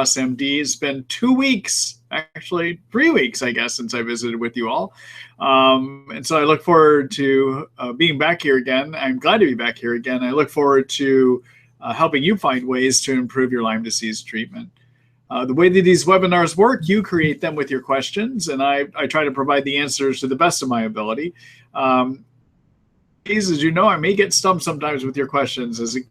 Ross MD. It's been 2 weeks, actually 3 weeks, I guess, since I visited with you all. And so I look forward to being back here again. I'm glad to be back here again. I look forward to helping you find ways to improve your Lyme disease treatment. The way that these webinars work, you create them with your questions, and I try to provide the answers to the best of my ability. As you know, I may get stumped sometimes with your questions, as it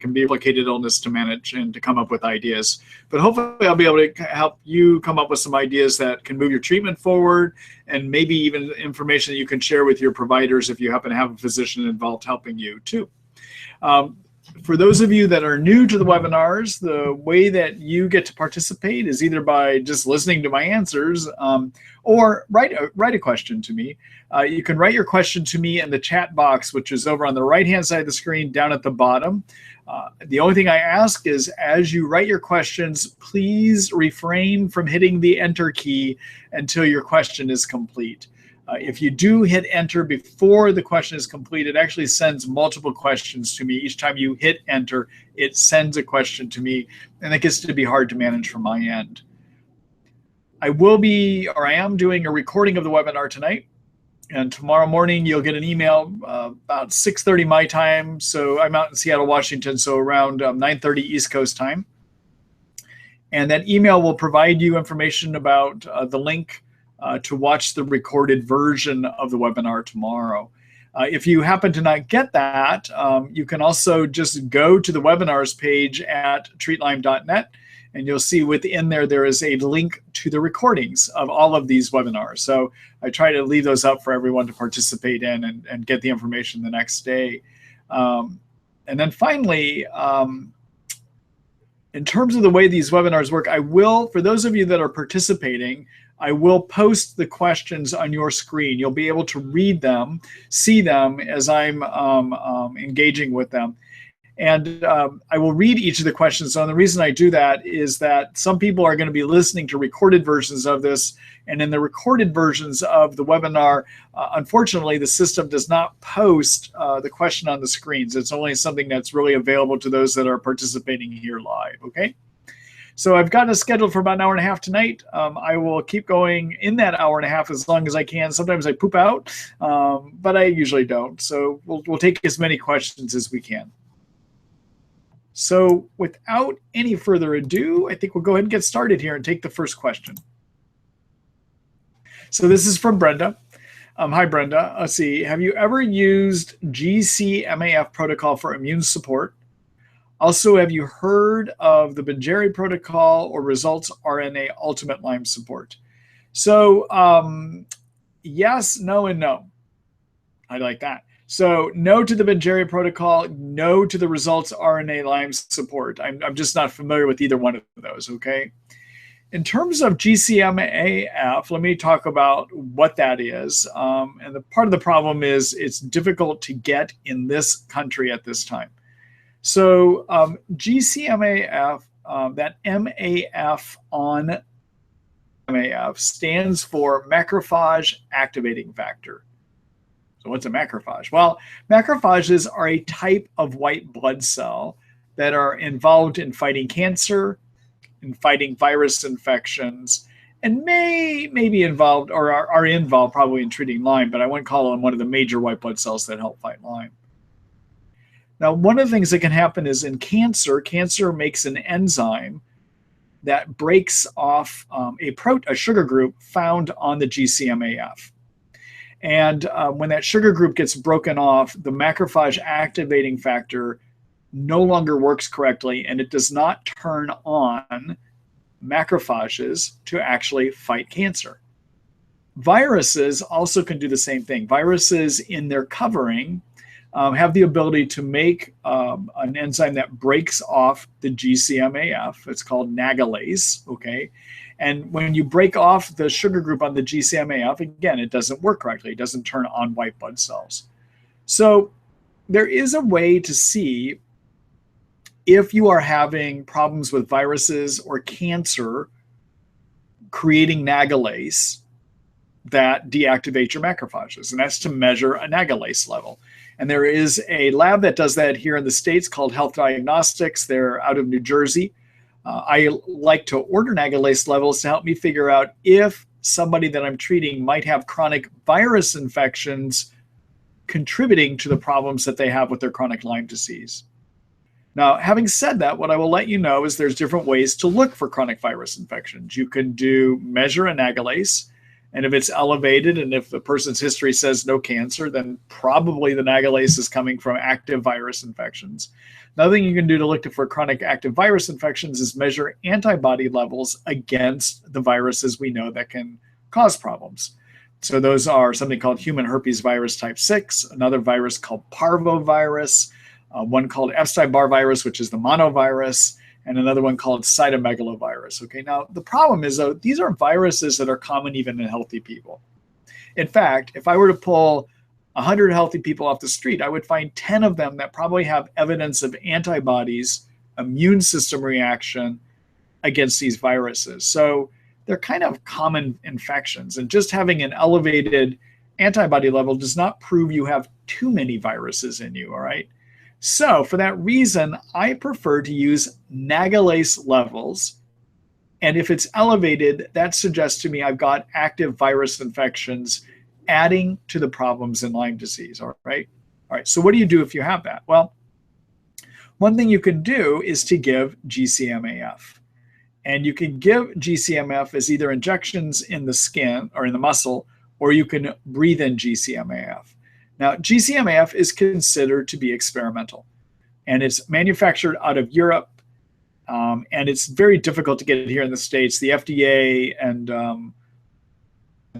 can be a complicated illness to manage and to come up with ideas. But hopefully I'll be able to help you come up with some ideas that can move your treatment forward, and maybe even information that you can share with your providers if you happen to have a physician involved helping you too. For those of you that are new to the webinars, the way that you get to participate is either by just listening to my answers or write a question to me. You can write your question to me in the chat box, which is over on the right-hand side of the screen down at the bottom. The only thing I ask is, as you write your questions, please refrain from hitting the enter key until your question is complete. If you do hit enter before the question is complete, it actually sends multiple questions to me. Each time you hit enter, it sends a question to me, and it gets to be hard to manage from my end. I am doing a recording of the webinar tonight, and tomorrow morning you'll get an email about 6:30 my time. So I'm out in Seattle, Washington, so around 9:30 East Coast time. And that email will provide you information about the link to watch the recorded version of the webinar tomorrow. If you happen to not get that, you can also just go to the webinars page at treatlyme.net, and you'll see within there is a link to the recordings of all of these webinars. So I try to leave those up for everyone to participate in and get the information the next day. And then finally, in terms of the way these webinars work, for those of you that are participating, I will post the questions on your screen. You'll be able to read them, see them as I'm engaging with them. And I will read each of the questions. So the reason I do that is that some people are going to be listening to recorded versions of this. And in the recorded versions of the webinar, unfortunately, the system does not post the question on the screens. It's only something that's really available to those that are participating here live, okay? So I've got it scheduled for about an hour and a half tonight. I will keep going in that hour and a half as long as I can. Sometimes I poop out, but I usually don't. So we'll take as many questions as we can. So without any further ado, I think we'll go ahead and get started here and take the first question. So this is from Brenda. Hi, Brenda. Let's see. Have you ever used GCMAF protocol for immune support? Also, have you heard of the Benjeri protocol or Results RNA Ultimate Lyme support? So yes, no, and no. I like that. So no to the Benjeri protocol, no to the Results RNA Lyme support. I'm just not familiar with either one of those, okay? In terms of GCMAF, let me talk about what that is. And part of the problem is it's difficult to get in this country at this time. So GCMAF, that MAF on MAF stands for macrophage activating factor. So what's a macrophage? Well, macrophages are a type of white blood cell that are involved in fighting cancer, in fighting virus infections, and may be involved or are involved probably in treating Lyme, but I wouldn't call them one of the major white blood cells that help fight Lyme. Now, one of the things that can happen is in cancer makes an enzyme that breaks off a sugar group found on the GCMAF. And when that sugar group gets broken off, the macrophage activating factor no longer works correctly, and it does not turn on macrophages to actually fight cancer. Viruses also can do the same thing. Viruses in their covering have the ability to make an enzyme that breaks off the GCMAF. It's called nagalase, okay? And when you break off the sugar group on the GCMAF, again, it doesn't work correctly. It doesn't turn on white blood cells. So there is a way to see if you are having problems with viruses or cancer creating nagalase that deactivate your macrophages, and that's to measure a nagalase level. And there is a lab that does that here in the States called Health Diagnostics. They're out of New Jersey. I like to order nagalase levels to help me figure out if somebody that I'm treating might have chronic virus infections contributing to the problems that they have with their chronic Lyme disease. Now, having said that, what I will let you know is there's different ways to look for chronic virus infections. You can measure a nagalase, and if it's elevated and if the person's history says no cancer, then probably the nagalase is coming from active virus infections. Another thing you can do to look for chronic active virus infections is measure antibody levels against the viruses we know that can cause problems. So those are something called human herpes virus type 6, another virus called parvovirus, one called Epstein-Barr virus, which is the monovirus, and another one called cytomegalovirus. Okay, now the problem is, though, these are viruses that are common even in healthy people. In fact, if I were to pull 100 healthy people off the street, I would find 10 of them that probably have evidence of antibodies, immune system reaction against these viruses. So they're kind of common infections, and just having an elevated antibody level does not prove you have too many viruses in you, all right? So for that reason, I prefer to use nagalase levels. And if it's elevated, that suggests to me I've got active virus infections adding to the problems in Lyme disease, all right? All right, so what do you do if you have that? Well, one thing you can do is to give GCMAF. And you can give GCMAF as either injections in the skin or in the muscle, or you can breathe in GCMAF. Now, GCMAF is considered to be experimental, and it's manufactured out of Europe, and it's very difficult to get it here in the States. The FDA and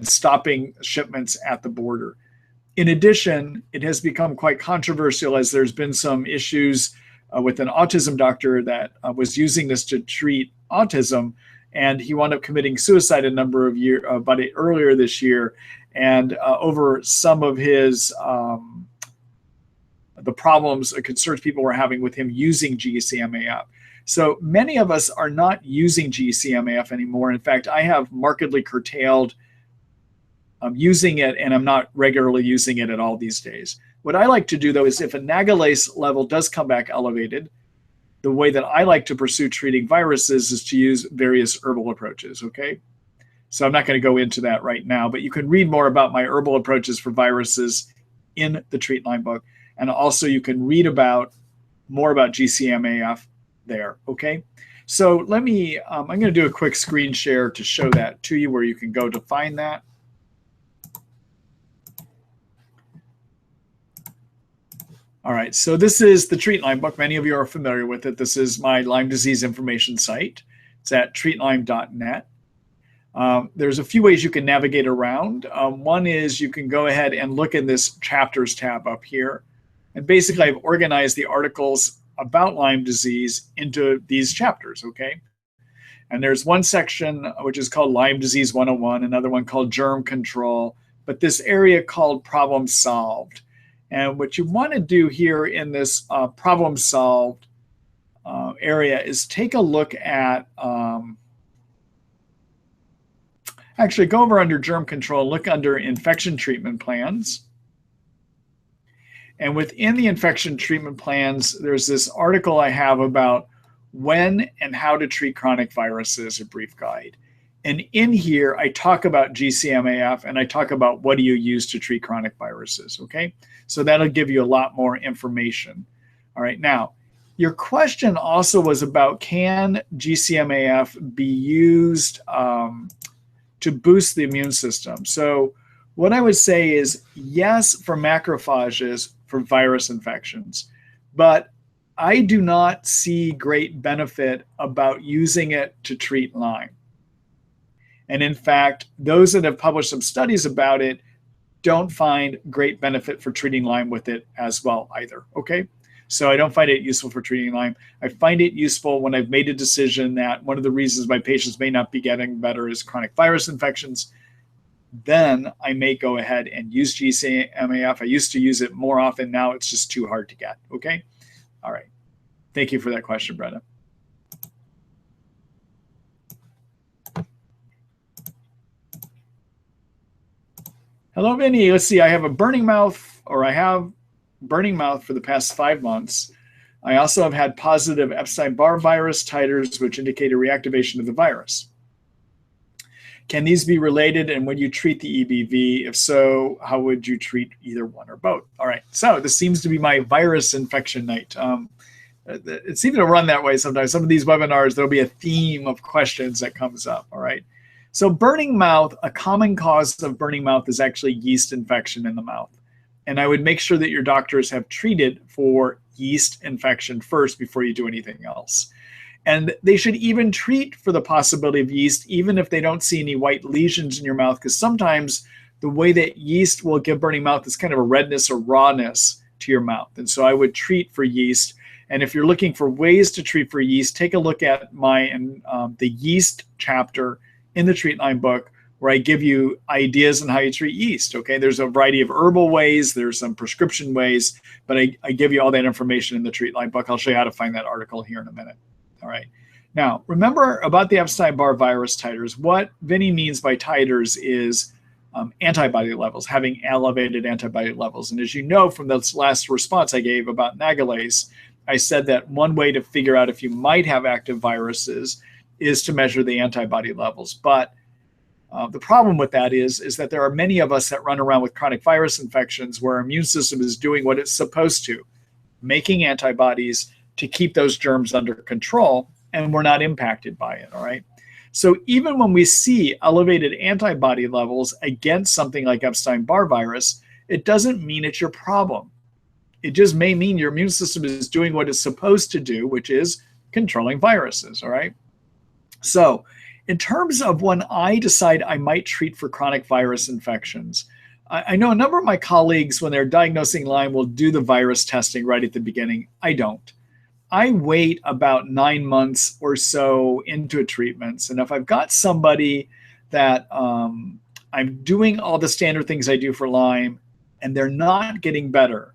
stopping shipments at the border. In addition, it has become quite controversial as there's been some issues with an autism doctor that was using this to treat autism, and he wound up committing suicide a number of years, earlier this year, and over some of his the problems or concerns people were having with him using GCMAF. So many of us are not using GCMAF anymore. In fact, I have markedly curtailed using it, and I'm not regularly using it at all these days. What I like to do, though, is if a nagalase level does come back elevated, the way that I like to pursue treating viruses is to use various herbal approaches, okay? So I'm not going to go into that right now, but you can read more about my herbal approaches for viruses in the Treat Lyme book. And also you can read more about GCMAF there, okay? So let me, I'm going to do a quick screen share to show that to you where you can go to find that. All right, so this is the Treat Lyme book. Many of you are familiar with it. This is my Lyme disease information site. It's at treatlyme.net. There's a few ways you can navigate around. One is you can go ahead and look in this chapters tab up here. And basically, I've organized the articles about Lyme disease into these chapters, okay? And there's one section which is called Lyme Disease 101, another one called Germ Control, but this area called Problem Solved. And what you want to do here in this problem solved area is take a look at, actually go over under germ control, look under infection treatment plans. And within the infection treatment plans, there's this article I have about when and how to treat chronic viruses, a brief guide. And in here, I talk about GCMAF and I talk about what do you use to treat chronic viruses, okay? So that'll give you a lot more information. All right, now, your question also was about can GCMAF be used to boost the immune system? So what I would say is yes for macrophages for virus infections, but I do not see great benefit about using it to treat Lyme. And in fact, those that have published some studies about it don't find great benefit for treating Lyme with it as well either, okay? So I don't find it useful for treating Lyme. I find it useful when I've made a decision that one of the reasons my patients may not be getting better is chronic virus infections. Then I may go ahead and use GCMAF. I used to use it more often. Now it's just too hard to get, okay? All right. Thank you for that question, Brenda. Hello, Vinny. Let's see. I have burning mouth for the past 5 months. I also have had positive Epstein-Barr virus titers, which indicate a reactivation of the virus. Can these be related, and would you treat the EBV? If so, how would you treat either one or both? All right, so this seems to be my virus infection night. It seems to run that way sometimes. Some of these webinars, there'll be a theme of questions that comes up, all right? So burning mouth, a common cause of burning mouth is actually yeast infection in the mouth. And I would make sure that your doctors have treated for yeast infection first before you do anything else. And they should even treat for the possibility of yeast, even if they don't see any white lesions in your mouth, because sometimes the way that yeast will give burning mouth is kind of a redness or rawness to your mouth. And so I would treat for yeast. And if you're looking for ways to treat for yeast, take a look at the yeast chapter in the Treat Lyme book, where I give you ideas on how you treat yeast. Okay, there's a variety of herbal ways, there's some prescription ways, but I give you all that information in the Treat Lyme book. I'll show you how to find that article here in a minute. All right. Now, remember about the Epstein-Barr virus titers. What Vinny means by titers is antibody levels, having elevated antibody levels. And as you know from this last response I gave about nagalase, I said that one way to figure out if you might have active viruses is to measure the antibody levels. But the problem with that is that there are many of us that run around with chronic virus infections where our immune system is doing what it's supposed to, making antibodies to keep those germs under control, and we're not impacted by it, all right? So even when we see elevated antibody levels against something like Epstein-Barr virus, it doesn't mean it's your problem. It just may mean your immune system is doing what it's supposed to do, which is controlling viruses, all right? So in terms of when I decide I might treat for chronic virus infections, I know a number of my colleagues, when they're diagnosing Lyme, will do the virus testing right at the beginning. I don't. I wait about 9 months or so into treatments. And if I've got somebody that I'm doing all the standard things I do for Lyme and they're not getting better,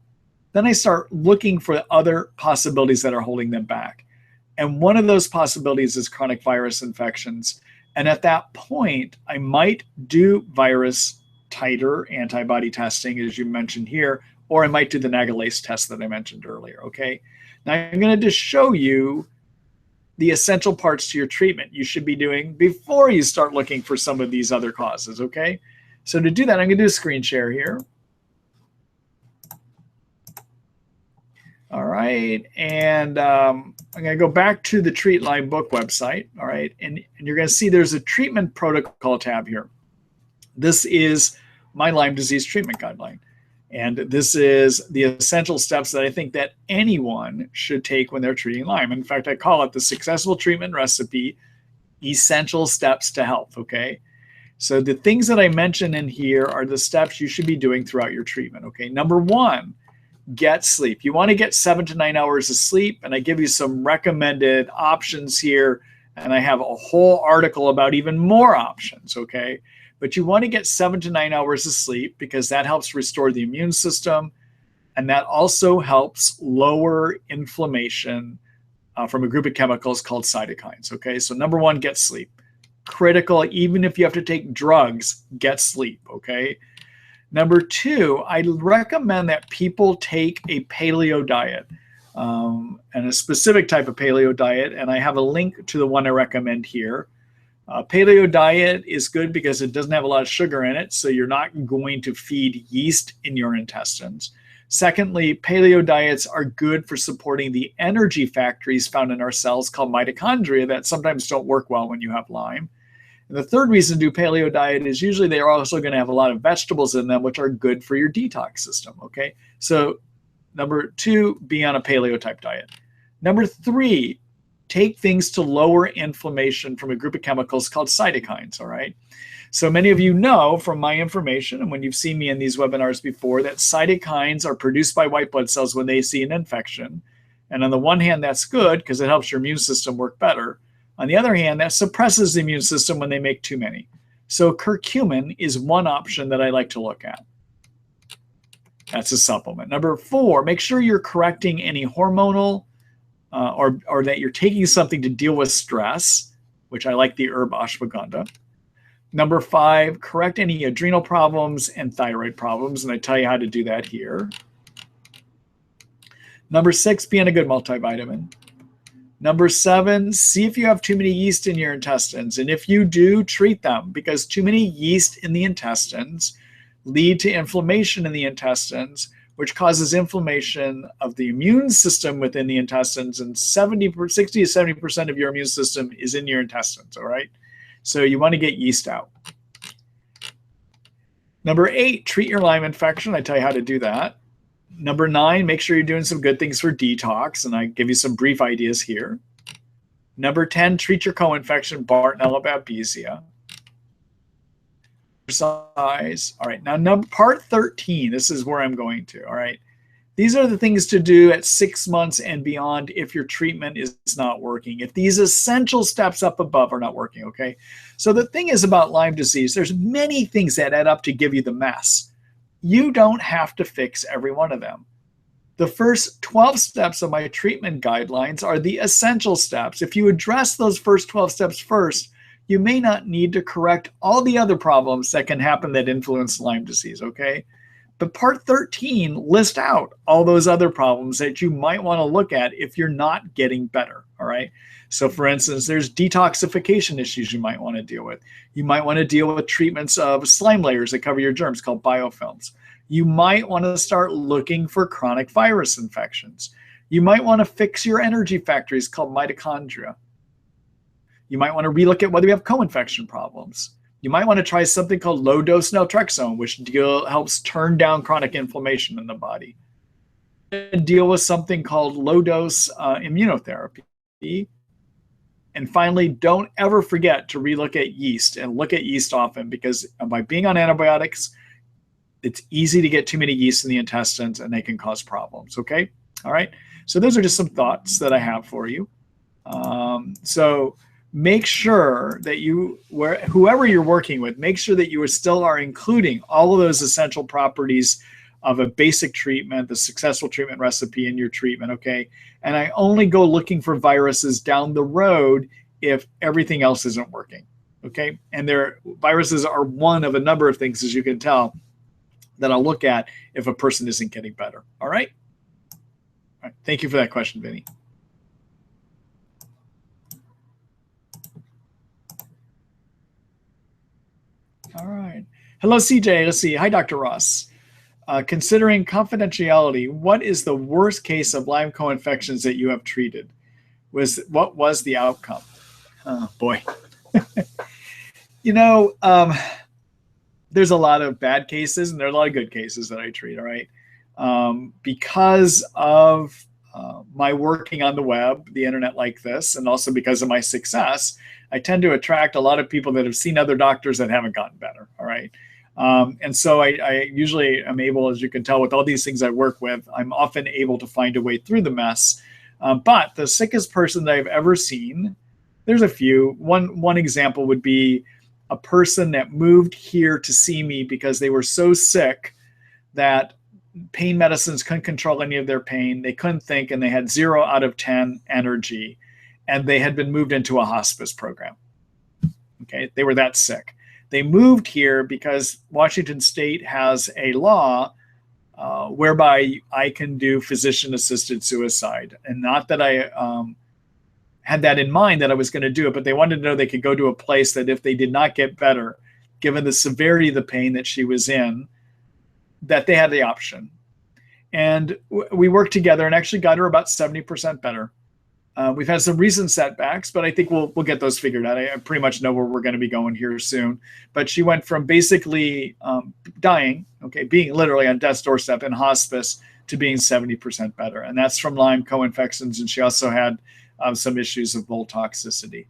then I start looking for other possibilities that are holding them back. And one of those possibilities is chronic virus infections. And at that point, I might do virus titer antibody testing, as you mentioned here, or I might do the nagalase test that I mentioned earlier, okay? Now, I'm going to just show you the essential parts to your treatment you should be doing before you start looking for some of these other causes, okay? So to do that, I'm going to do a screen share here. All right, and I'm going to go back to the Treat Lyme book website, all right? And you're going to see there's a treatment protocol tab here. This is my Lyme disease treatment guideline. And this is the essential steps that I think that anyone should take when they're treating Lyme. In fact, I call it the successful treatment recipe, essential steps to health, okay? So the things that I mention in here are the steps you should be doing throughout your treatment, okay? Number one, get sleep. You want to get 7 to 9 hours of sleep, and I give you some recommended options here, and I have a whole article about even more options, okay? But you want to get 7 to 9 hours of sleep because that helps restore the immune system. And that also helps lower inflammation from a group of chemicals called cytokines. Okay, so number one, get sleep. Critical, even if you have to take drugs, get sleep. Okay. Number two, I recommend that people take a paleo diet and a specific type of paleo diet. And I have a link to the one I recommend here. Paleo diet is good because it doesn't have a lot of sugar in it, so you're not going to feed yeast in your intestines. Secondly, paleo diets are good for supporting the energy factories found in our cells called mitochondria that sometimes don't work well when you have Lyme. And the third reason to do paleo diet is usually they're also going to have a lot of vegetables in them, which are good for your detox system, okay? So number two, be on a paleo type diet. Number three, take things to lower inflammation from a group of chemicals called cytokines, all right? So many of you know from my information and when you've seen me in these webinars before that cytokines are produced by white blood cells when they see an infection. And on the one hand, that's good because it helps your immune system work better. On the other hand, that suppresses the immune system when they make too many. So curcumin is one option that I like to look at. That's a supplement. Number four, make sure you're correcting any hormonal or that you're taking something to deal with stress, which I like the herb ashwagandha. Number five, correct any adrenal problems and thyroid problems, and I tell you how to do that here. Number 6, be on a good multivitamin. Number 7, see if you have too many yeast in your intestines. And if you do, treat them, because too many yeast in the intestines lead to inflammation in the intestines, which causes inflammation of the immune system within the intestines. And 60 to 70% of your immune system is in your intestines, all right? So you want to get yeast out. Number 8, treat your Lyme infection. I tell you how to do that. Number 9, make sure you're doing some good things for detox, and I give you some brief ideas here. Number 10, treat your co-infection, Bartonella babesia. Exercise. All right, now part 13, this is where I'm going to, all right? These are the things to do at 6 months and beyond if your treatment is not working, if these essential steps up above are not working, okay? So the thing is about Lyme disease, there's many things that add up to give you the mess. You don't have to fix every one of them. The first 12 steps of my treatment guidelines are the essential steps. If you address those first 12 steps first, you may not need to correct all the other problems that can happen that influence Lyme disease, okay? But part 13 lists out all those other problems that you might want to look at if you're not getting better, all right? So for instance, there's detoxification issues you might want to deal with. You might want to deal with treatments of slime layers that cover your germs called biofilms. You might want to start looking for chronic virus infections. You might want to fix your energy factories called mitochondria. You might want to relook at whether you have co-infection problems. You might want to try something called low-dose naltrexone, which helps turn down chronic inflammation in the body. Deal with something called low-dose immunotherapy. And finally, don't ever forget to relook at yeast and look at yeast often, because by being on antibiotics, it's easy to get too many yeast in the intestines and they can cause problems, okay? All right, so those are just some thoughts that I have for you. So make sure that whoever you're working with, make sure that you still are including all of those essential properties of a basic treatment, the successful treatment recipe in your treatment, okay? And I only go looking for viruses down the road if everything else isn't working, okay? And viruses are one of a number of things, as you can tell, that I'll look at if a person isn't getting better, all right? All right, thank you for that question, Vinny. All right. Hello, CJ. Let's see. Hi, Dr. Ross. Considering confidentiality, what is the worst case of Lyme co-infections that you have treated? What was the outcome? Oh, boy. There's a lot of bad cases and there are a lot of good cases that I treat, all right? Because of my working on the web, the internet like this, and also because of my success, I tend to attract a lot of people that have seen other doctors that haven't gotten better, all right? And so I usually am able, as you can tell with all these things I work with, I'm often able to find a way through the mess. But the sickest person that I've ever seen, there's a few. One example would be a person that moved here to see me because they were so sick that pain medicines couldn't control any of their pain. They couldn't think, and they had 0 out of 10 energy. And they had been moved into a hospice program. Okay, they were that sick. They moved here because Washington State has a law whereby I can do physician-assisted suicide. And not that I had that in mind that I was going to do it, but they wanted to know they could go to a place that if they did not get better, given the severity of the pain that she was in, that they had the option. And we worked together and actually got her about 70% better. We've had some recent setbacks, but I think we'll get those figured out. I pretty much know where we're going to be going here soon. But she went from basically dying, okay, being literally on death's doorstep in hospice, to being 70% better. And that's from Lyme co-infections. And she also had some issues of mold toxicity.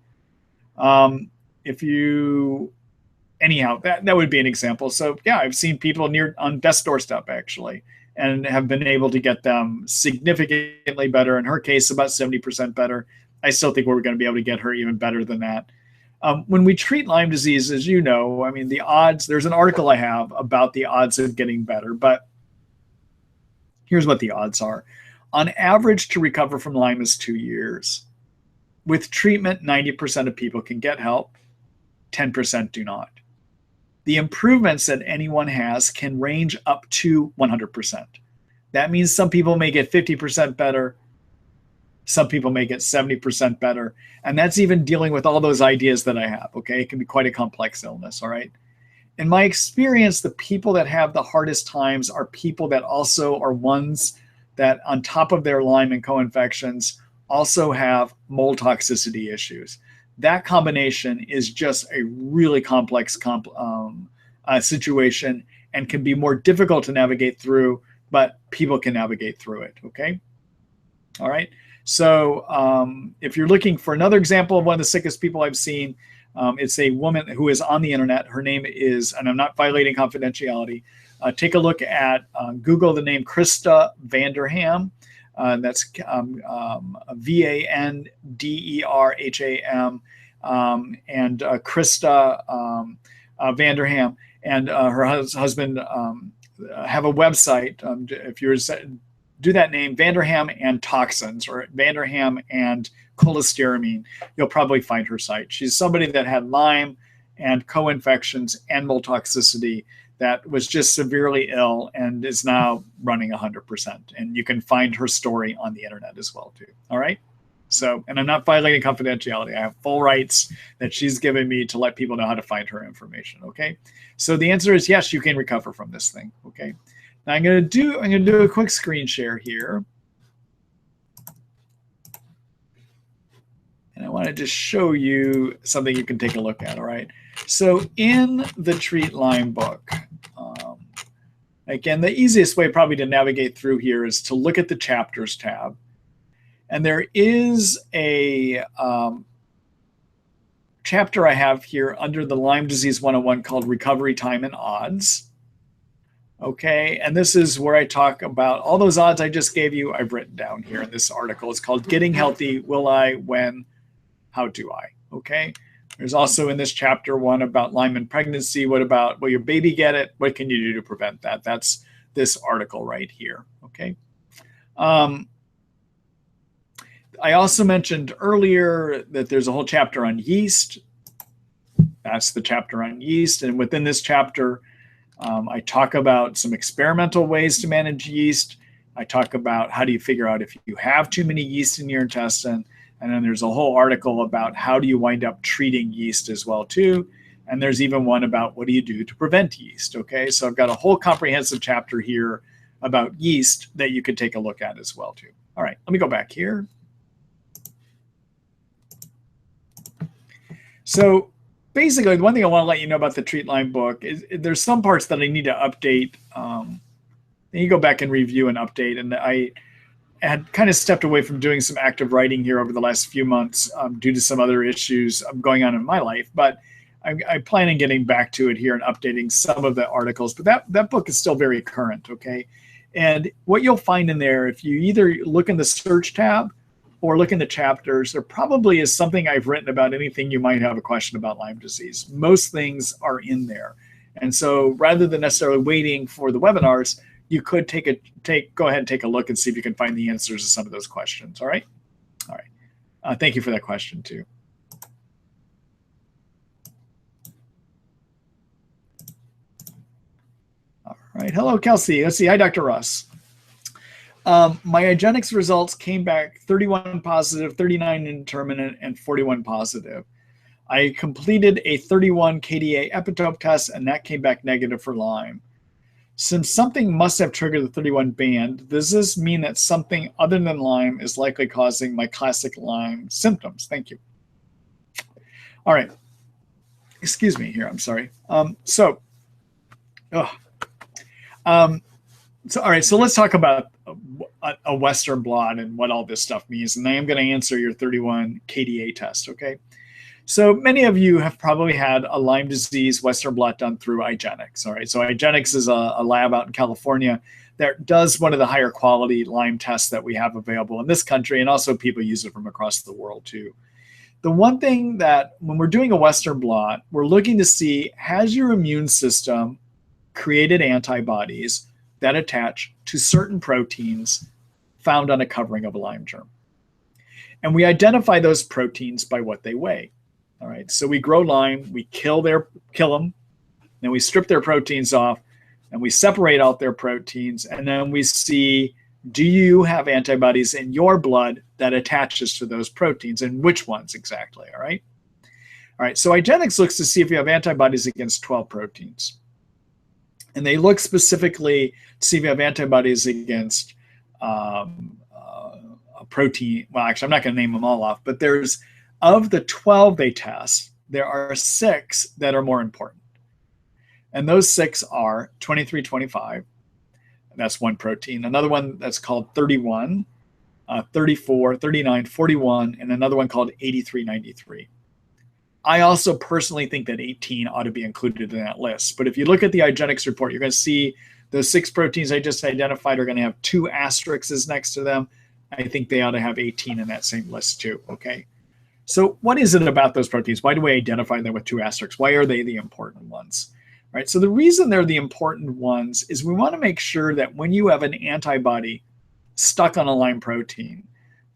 Anyhow, that would be an example. So yeah, I've seen people on death's doorstep actually, and have been able to get them significantly better. In her case, about 70% better. I still think we're going to be able to get her even better than that. When we treat Lyme disease, as you know, I mean, the odds, there's an article I have about the odds of getting better, but here's what the odds are. On average, to recover from Lyme is 2 years. With treatment, 90% of people can get help, 10% do not. The improvements that anyone has can range up to 100%. That means some people may get 50% better. Some people may get 70% better. And that's even dealing with all those ideas that I have, okay? It can be quite a complex illness, all right? In my experience, the people that have the hardest times are people that also are ones that, on top of their Lyme and co-infections, also have mold toxicity issues. That combination is just a really complex situation and can be more difficult to navigate through, but people can navigate through it, okay? All right. So if you're looking for another example of one of the sickest people I've seen, it's a woman who is on the internet. Her name is, and I'm not violating confidentiality, take a look at, Google the name Krista Vanderham. That's Vanderham, and Krista Vanderham and her husband have a website. If you're do that name, Vanderham and Toxins, or Vanderham and Cholestyramine, you'll probably find her site. She's somebody that had Lyme and co-infections and mold toxicity, that was just severely ill and is now running 100%. And you can find her story on the internet as well too. All right. So, and I'm not violating confidentiality. I have full rights that she's given me to let people know how to find her information. Okay. So the answer is yes, you can recover from this thing. Okay. Now I'm going to do a quick screen share here. And I want to just show you something you can take a look at. All right. So in the Treat Lyme book, again, the easiest way probably to navigate through here is to look at the chapters tab. And there is a chapter I have here under the Lyme Disease 101 called Recovery Time and Odds. Okay, and this is where I talk about all those odds I just gave you. I've written down here in this article. It's called Getting Healthy, Will I, When, How Do I? Okay, there's also in this chapter one about Lyme and pregnancy. What about, will your baby get it? What can you do to prevent that? That's this article right here. Okay. I also mentioned earlier that there's a whole chapter on yeast. That's the chapter on yeast. And within this chapter, I talk about some experimental ways to manage yeast. I talk about how do you figure out if you have too many yeast in your intestine. And then there's a whole article about how do you wind up treating yeast as well too. And there's even one about what do you do to prevent yeast. Okay, so I've got a whole comprehensive chapter here about yeast that you could take a look at as well too. All right, let me go back here. So basically, the one thing I want to let you know about the Treat Lyme book is there's some parts that I need to update. Then you go back and review and update. And I had kind of stepped away from doing some active writing here over the last few months due to some other issues going on in my life. But I plan on getting back to it here and updating some of the articles. But that book is still very current, okay? And what you'll find in there, if you either look in the search tab or look in the chapters, there probably is something I've written about anything you might have a question about Lyme disease. Most things are in there. And so rather than necessarily waiting for the webinars, you could go ahead and take a look and see if you can find the answers to some of those questions. All right. All right. Thank you for that question too. All right. Hello, Kelsey. Let's see. Hi, Dr. Ross. My IGeneX results came back 31 positive, 39 indeterminate, and 41 positive. I completed a 31 KDA epitope test, and that came back negative for Lyme. Since something must have triggered the 31 band, does this mean that something other than Lyme is likely causing my classic Lyme symptoms? Thank you. All right. Excuse me here. I'm sorry. So, all right. So let's talk about a Western blot and what all this stuff means. And I am going to answer your 31 KDA test. Okay. So many of you have probably had a Lyme disease Western blot done through IGeneX. All right. So IGeneX is a lab out in California that does one of the higher quality Lyme tests that we have available in this country. And also people use it from across the world too. The one thing that when we're doing a Western blot, we're looking to see, has your immune system created antibodies that attach to certain proteins found on a covering of a Lyme germ? And we identify those proteins by what they weigh. All right, so we grow Lyme, we kill them, then we strip their proteins off, and we separate out their proteins, and then we see, do you have antibodies in your blood that attaches to those proteins, and which ones exactly, all right? All right, so IGeneX looks to see if you have antibodies against 12 proteins. And they look specifically to see if you have antibodies against a protein. Well, actually, I'm not going to name them all off, but there's, of the 12 they test, there are 6 that are more important. And those 6 are 2325. That's one protein. Another one that's called 31, 34, 39, 41, and another one called 8393. I also personally think that 18 ought to be included in that list. But if you look at the IGeneX report, you're going to see those 6 proteins I just identified are going to have 2 asterisks next to them. I think they ought to have 18 in that same list too, okay? So what is it about those proteins? Why do we identify them with 2 asterisks? Why are they the important ones? Right? So the reason they're the important ones is we want to make sure that when you have an antibody stuck on a Lyme protein,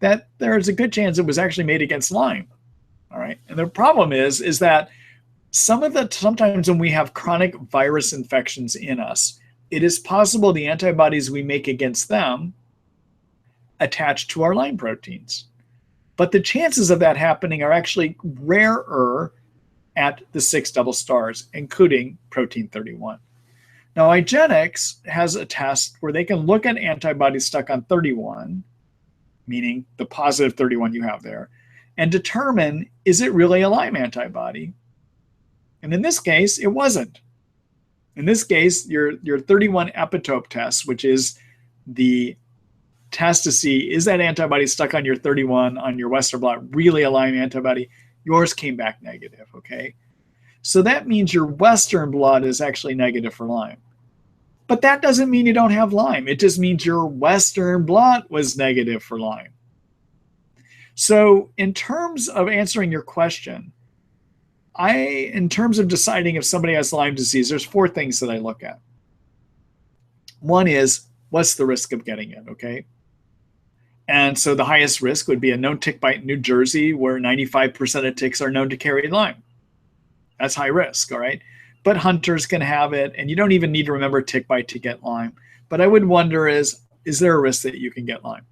that there's a good chance it was actually made against Lyme. All right. And the problem is that sometimes when we have chronic virus infections in us, it is possible the antibodies we make against them attach to our Lyme proteins. But the chances of that happening are actually rarer at the 6 double stars, including protein 31. Now, IGeneX has a test where they can look at antibodies stuck on 31, meaning the positive 31 you have there, and determine, is it really a Lyme antibody? And in this case, it wasn't. In this case, your 31 epitope test, which is the test to see, is that antibody stuck on your 31 on your Western blot really a Lyme antibody? Yours came back negative, okay? So that means your Western blot is actually negative for Lyme. But that doesn't mean you don't have Lyme. It just means your Western blot was negative for Lyme. So in terms of answering your question, in terms of deciding if somebody has Lyme disease, there's 4 things that I look at. One is, what's the risk of getting it, okay? And so the highest risk would be a known tick bite in New Jersey, where 95% of ticks are known to carry Lyme. That's high risk, all right? But hunters can have it, and you don't even need to remember tick bite to get Lyme. But I would wonder is there a risk that you can get Lyme?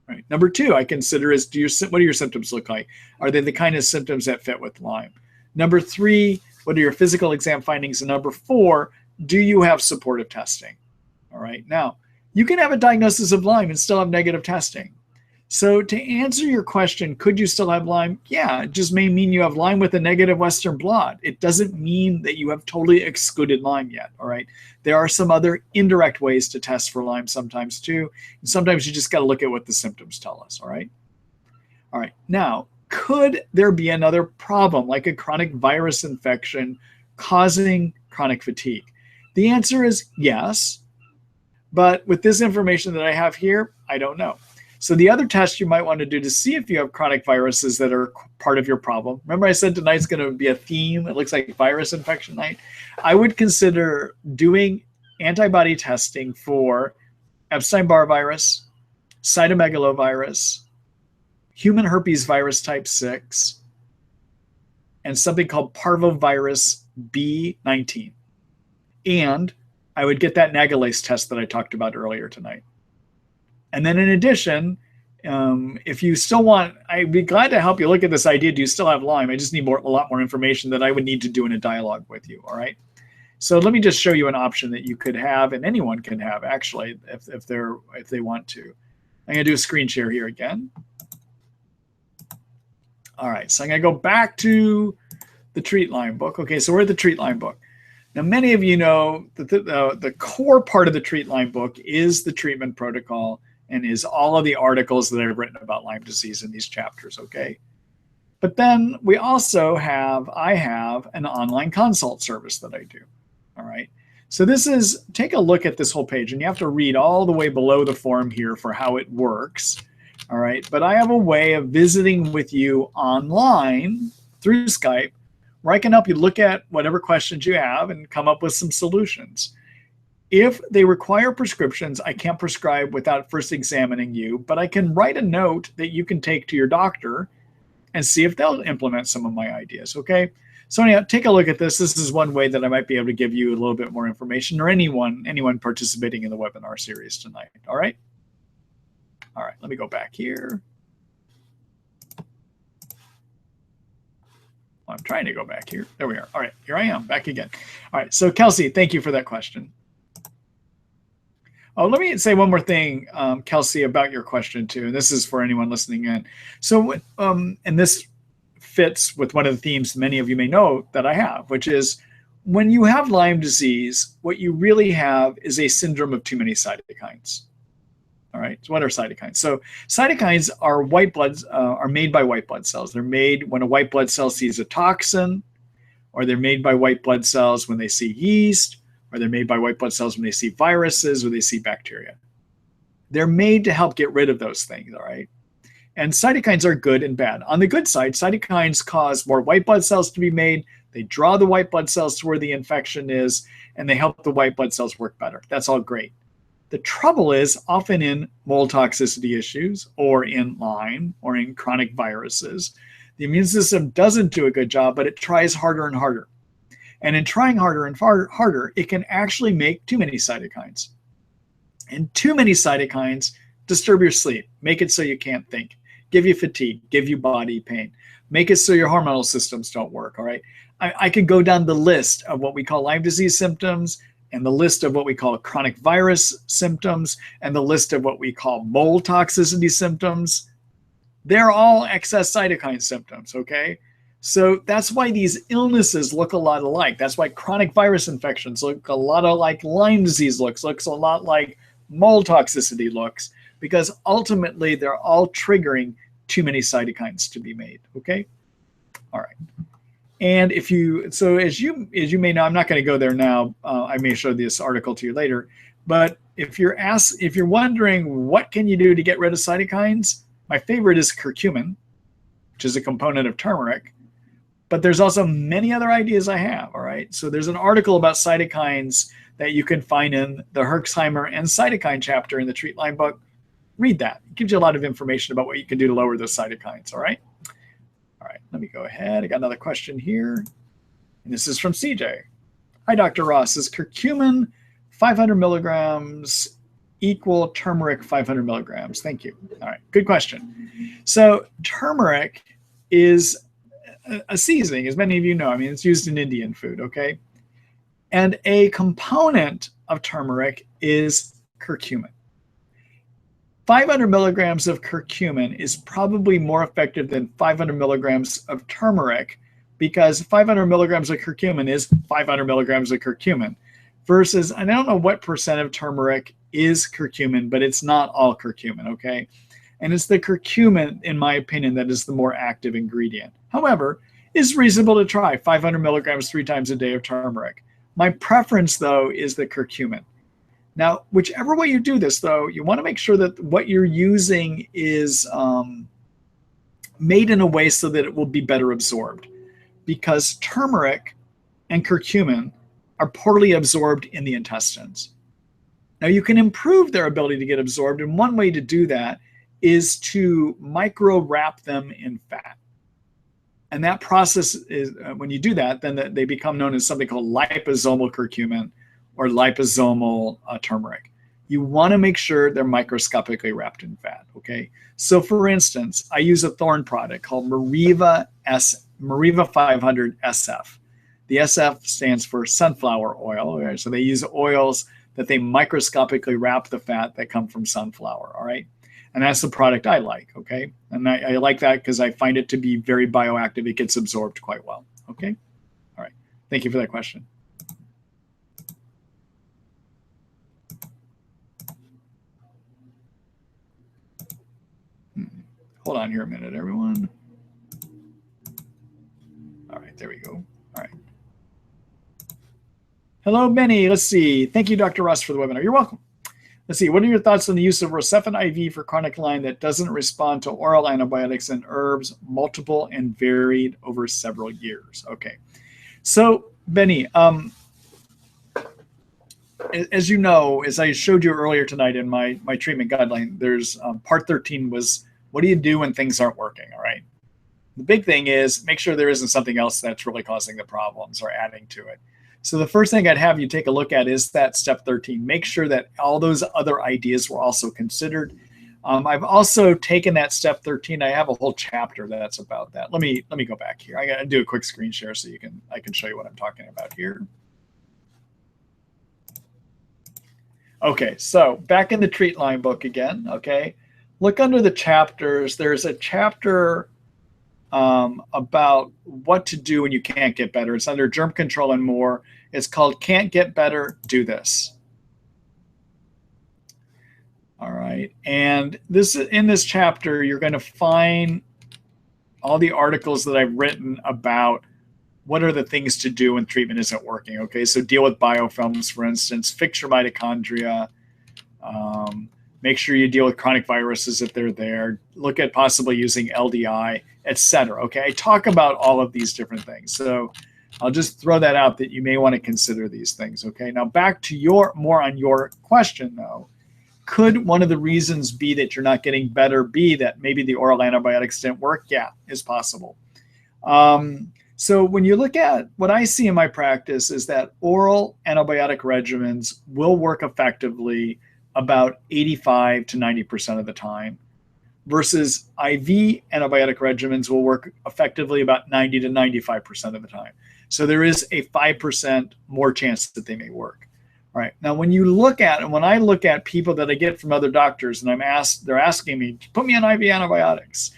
Right. Number 2, I consider is, what do your symptoms look like? Are they the kind of symptoms that fit with Lyme? Number 3, what are your physical exam findings? And number 4, do you have supportive testing? All right. Now, you can have a diagnosis of Lyme and still have negative testing. So to answer your question, could you still have Lyme? Yeah, it just may mean you have Lyme with a negative Western blot. It doesn't mean that you have totally excluded Lyme yet, all right? There are some other indirect ways to test for Lyme sometimes too. And sometimes you just got to look at what the symptoms tell us, all right? All right, now, could there be another problem like a chronic virus infection causing chronic fatigue? The answer is yes, but with this information that I have here, I don't know. So the other test you might want to do to see if you have chronic viruses that are part of your problem. Remember I said tonight's going to be a theme. It looks like virus infection night. I would consider doing antibody testing for Epstein-Barr virus, cytomegalovirus, human herpes virus type 6, and something called parvovirus B19. And I would get that nagalase test that I talked about earlier tonight. And then in addition, if you still want, I'd be glad to help you look at this idea. Do you still have Lyme? I just need a lot more information that I would need to do in a dialogue with you, all right? So let me just show you an option that you could have, and anyone can have, actually, if they want to. I'm going to do a screen share here again. All right, so I'm going to go back to the Treat Lyme book. Okay, so we're at the Treat Lyme book. Now, many of you know that the core part of the Treat Lyme book is the treatment protocol and is all of the articles that I've written about Lyme disease in these chapters, okay? But then we also I have an online consult service that I do, all right? So take a look at this whole page, and you have to read all the way below the form here for how it works, all right? But I have a way of visiting with you online through Skype where I can help you look at whatever questions you have and come up with some solutions. If they require prescriptions, I can't prescribe without first examining you, but I can write a note that you can take to your doctor and see if they'll implement some of my ideas, okay? So anyhow, take a look at this. This is one way that I might be able to give you a little bit more information, or anyone participating in the webinar series tonight. All right. All right, let me go back here. I'm trying to go back here. There we are. All right, here I am back again. All right, so Kelsey, thank you for that question. Oh, let me say one more thing, Kelsey, about your question too. And this is for anyone listening in. So, and this fits with one of the themes many of you may know that I have, which is when you have Lyme disease, what you really have is a syndrome of too many cytokines. All right, so what are cytokines? So cytokines are are made by white blood cells. They're made when a white blood cell sees a toxin, or they're made by white blood cells when they see yeast, or they're made by white blood cells when they see viruses or they see bacteria. They're made to help get rid of those things, all right? And cytokines are good and bad. On the good side, cytokines cause more white blood cells to be made. They draw the white blood cells to where the infection is, and they help the white blood cells work better. That's all great. The trouble is often in mold toxicity issues, or in Lyme, or in chronic viruses, the immune system doesn't do a good job, but it tries harder and harder. And in trying harder and harder, it can actually make too many cytokines. And too many cytokines disturb your sleep, make it so you can't think, give you fatigue, give you body pain, make it so your hormonal systems don't work, all right? I could go down the list of what we call Lyme disease symptoms, and the list of what we call chronic virus symptoms, and the list of what we call mold toxicity symptoms. They're all excess cytokine symptoms, okay? So that's why these illnesses look a lot alike. That's why chronic virus infections look a lot like Lyme disease looks a lot like mold toxicity looks, because ultimately they're all triggering too many cytokines to be made, okay? All right. And as you may know, I'm not going to go there now. I may show this article to you later. But if you're wondering what can you do to get rid of cytokines, my favorite is curcumin, which is a component of turmeric. But there's also many other ideas I have. All right. So there's an article about cytokines that you can find in the Herxheimer and cytokine chapter in the Treat Lyme book. Read that. It gives you a lot of information about what you can do to lower those cytokines. All right. All right, let me go ahead. I got another question here. And this is from CJ. Hi, Dr. Ross. Is curcumin 500 milligrams equal turmeric 500 milligrams? Thank you. All right, good question. So turmeric is a seasoning, as many of you know. I mean, it's used in Indian food, okay? And a component of turmeric is curcumin. 500 milligrams of curcumin is probably more effective than 500 milligrams of turmeric, because 500 milligrams of curcumin is 500 milligrams of curcumin versus, and I don't know what percent of turmeric is curcumin, but it's not all curcumin, okay? And it's the curcumin, in my opinion, that is the more active ingredient. However, it's reasonable to try 500 milligrams 3 times a day of turmeric. My preference, though, is the curcumin. Now, whichever way you do this, though, you want to make sure that what you're using is made in a way so that it will be better absorbed, because turmeric and curcumin are poorly absorbed in the intestines. Now, you can improve their ability to get absorbed, and one way to do that is to micro-wrap them in fat. And that process is, when you do that, then they become known as something called liposomal curcumin, or liposomal turmeric. You want to make sure they're microscopically wrapped in fat, okay? So for instance, I use a Thorne product called Mariva 500 SF. The SF stands for sunflower oil, okay? So they use oils that they microscopically wrap the fat that come from sunflower, all right? And that's the product I like, okay? And I like that because I find it to be very bioactive. It gets absorbed quite well, okay? All right, thank you for that question. Hold on here a minute, everyone. All right, there we go. All right. Hello, Benny. Let's see. Thank you, Dr. Ross, for the webinar. You're welcome. Let's see. What are your thoughts on the use of Rocephin IV for chronic Lyme that doesn't respond to oral antibiotics and herbs, multiple and varied over several years? Okay. So, Benny, as you know, as I showed you earlier tonight in my treatment guideline, there's part 13 was, what do you do when things aren't working, all right? The big thing is make sure there isn't something else that's really causing the problems or adding to it. So the first thing I'd have you take a look at is that step 13. Make sure that all those other ideas were also considered. I've also taken that step 13. I have a whole chapter that's about that. Let me go back here. I got to do a quick screen share so I can show you what I'm talking about here. Okay, so back in the Treat Lyme book again. Okay, look under the chapters. There's a chapter about what to do when you can't get better. It's under germ control and more. It's called Can't Get Better, Do This. All right, and in this chapter, you're going to find all the articles that I've written about what are the things to do when treatment isn't working. Okay, so deal with biofilms, for instance, fix your mitochondria, make sure you deal with chronic viruses if they're there, look at possibly using LDI, etc. Okay, I talk about all of these different things. So I'll just throw that out that you may want to consider these things. Okay, now back to more on your question though. Could one of the reasons be that you're not getting better be that maybe the oral antibiotics didn't work? Yeah, it's possible. So when you look at what I see in my practice is that oral antibiotic regimens will work effectively about 85 to 90% of the time, versus IV antibiotic regimens will work effectively about 90 to 95% of the time. So there is a 5% more chance that they may work. All right. Now, when I look at people that I get from other doctors and they're asking me, put me on IV antibiotics.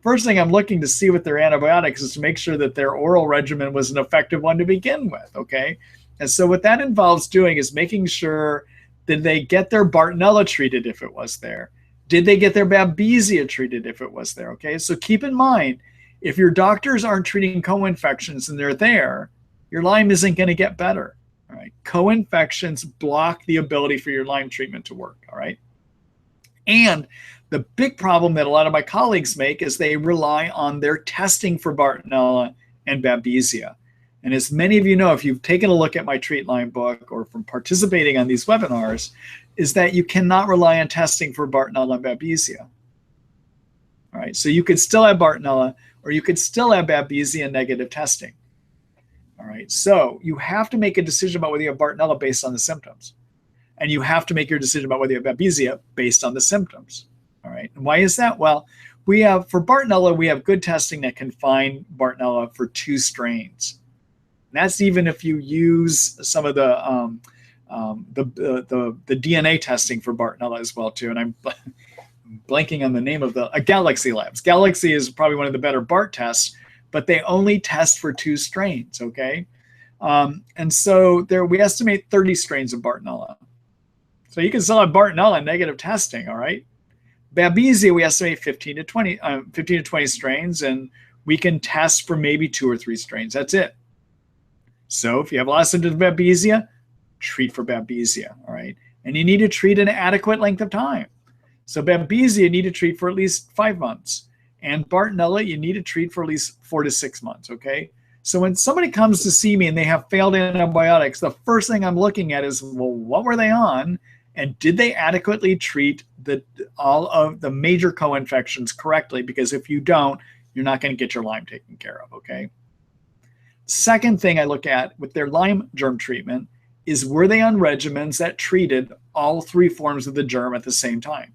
First thing I'm looking to see with their antibiotics is to make sure that their oral regimen was an effective one to begin with. Okay. And so what that involves doing is making sure, did they get their Bartonella treated if it was there? Did they get their Babesia treated if it was there? Okay. So keep in mind, if your doctors aren't treating co-infections and they're there, your Lyme isn't going to get better. All right. Co-infections block the ability for your Lyme treatment to work. All right. And the big problem that a lot of my colleagues make is they rely on their testing for Bartonella and Babesia. And as many of you know, if you've taken a look at my Treat Lyme book or from participating on these webinars, is that you cannot rely on testing for Bartonella and Babesia. All right. So you could still have Bartonella or you could still have Babesia negative testing. All right, so you have to make a decision about whether you have Bartonella based on the symptoms. And you have to make your decision about whether you have Babesia based on the symptoms. All right, and why is that? Well, for Bartonella, we have good testing that can find Bartonella for 2 strains. And that's even if you use some of the DNA testing for Bartonella as well too. And I'm blanking on the name of Galaxy Labs. Galaxy is probably one of the better BART tests, but they only test for 2 strains, okay? And so we estimate 30 strains of Bartonella. So you can still have Bartonella negative testing, all right? Babesia, we estimate 15 to 20 strains, and we can test for maybe 2 or 3 strains. That's it. So if you have a lot of symptoms of Babesia, treat for Babesia, all right? And you need to treat an adequate length of time. So Babesia, you need to treat for at least 5 months. And Bartonella, you need to treat for at least 4 to 6 months, okay? So when somebody comes to see me and they have failed antibiotics, the first thing I'm looking at is, well, what were they on? And did they adequately treat all of the major co-infections correctly? Because if you don't, you're not going to get your Lyme taken care of, okay? Second thing I look at with their Lyme germ treatment is, were they on regimens that treated all 3 forms of the germ at the same time?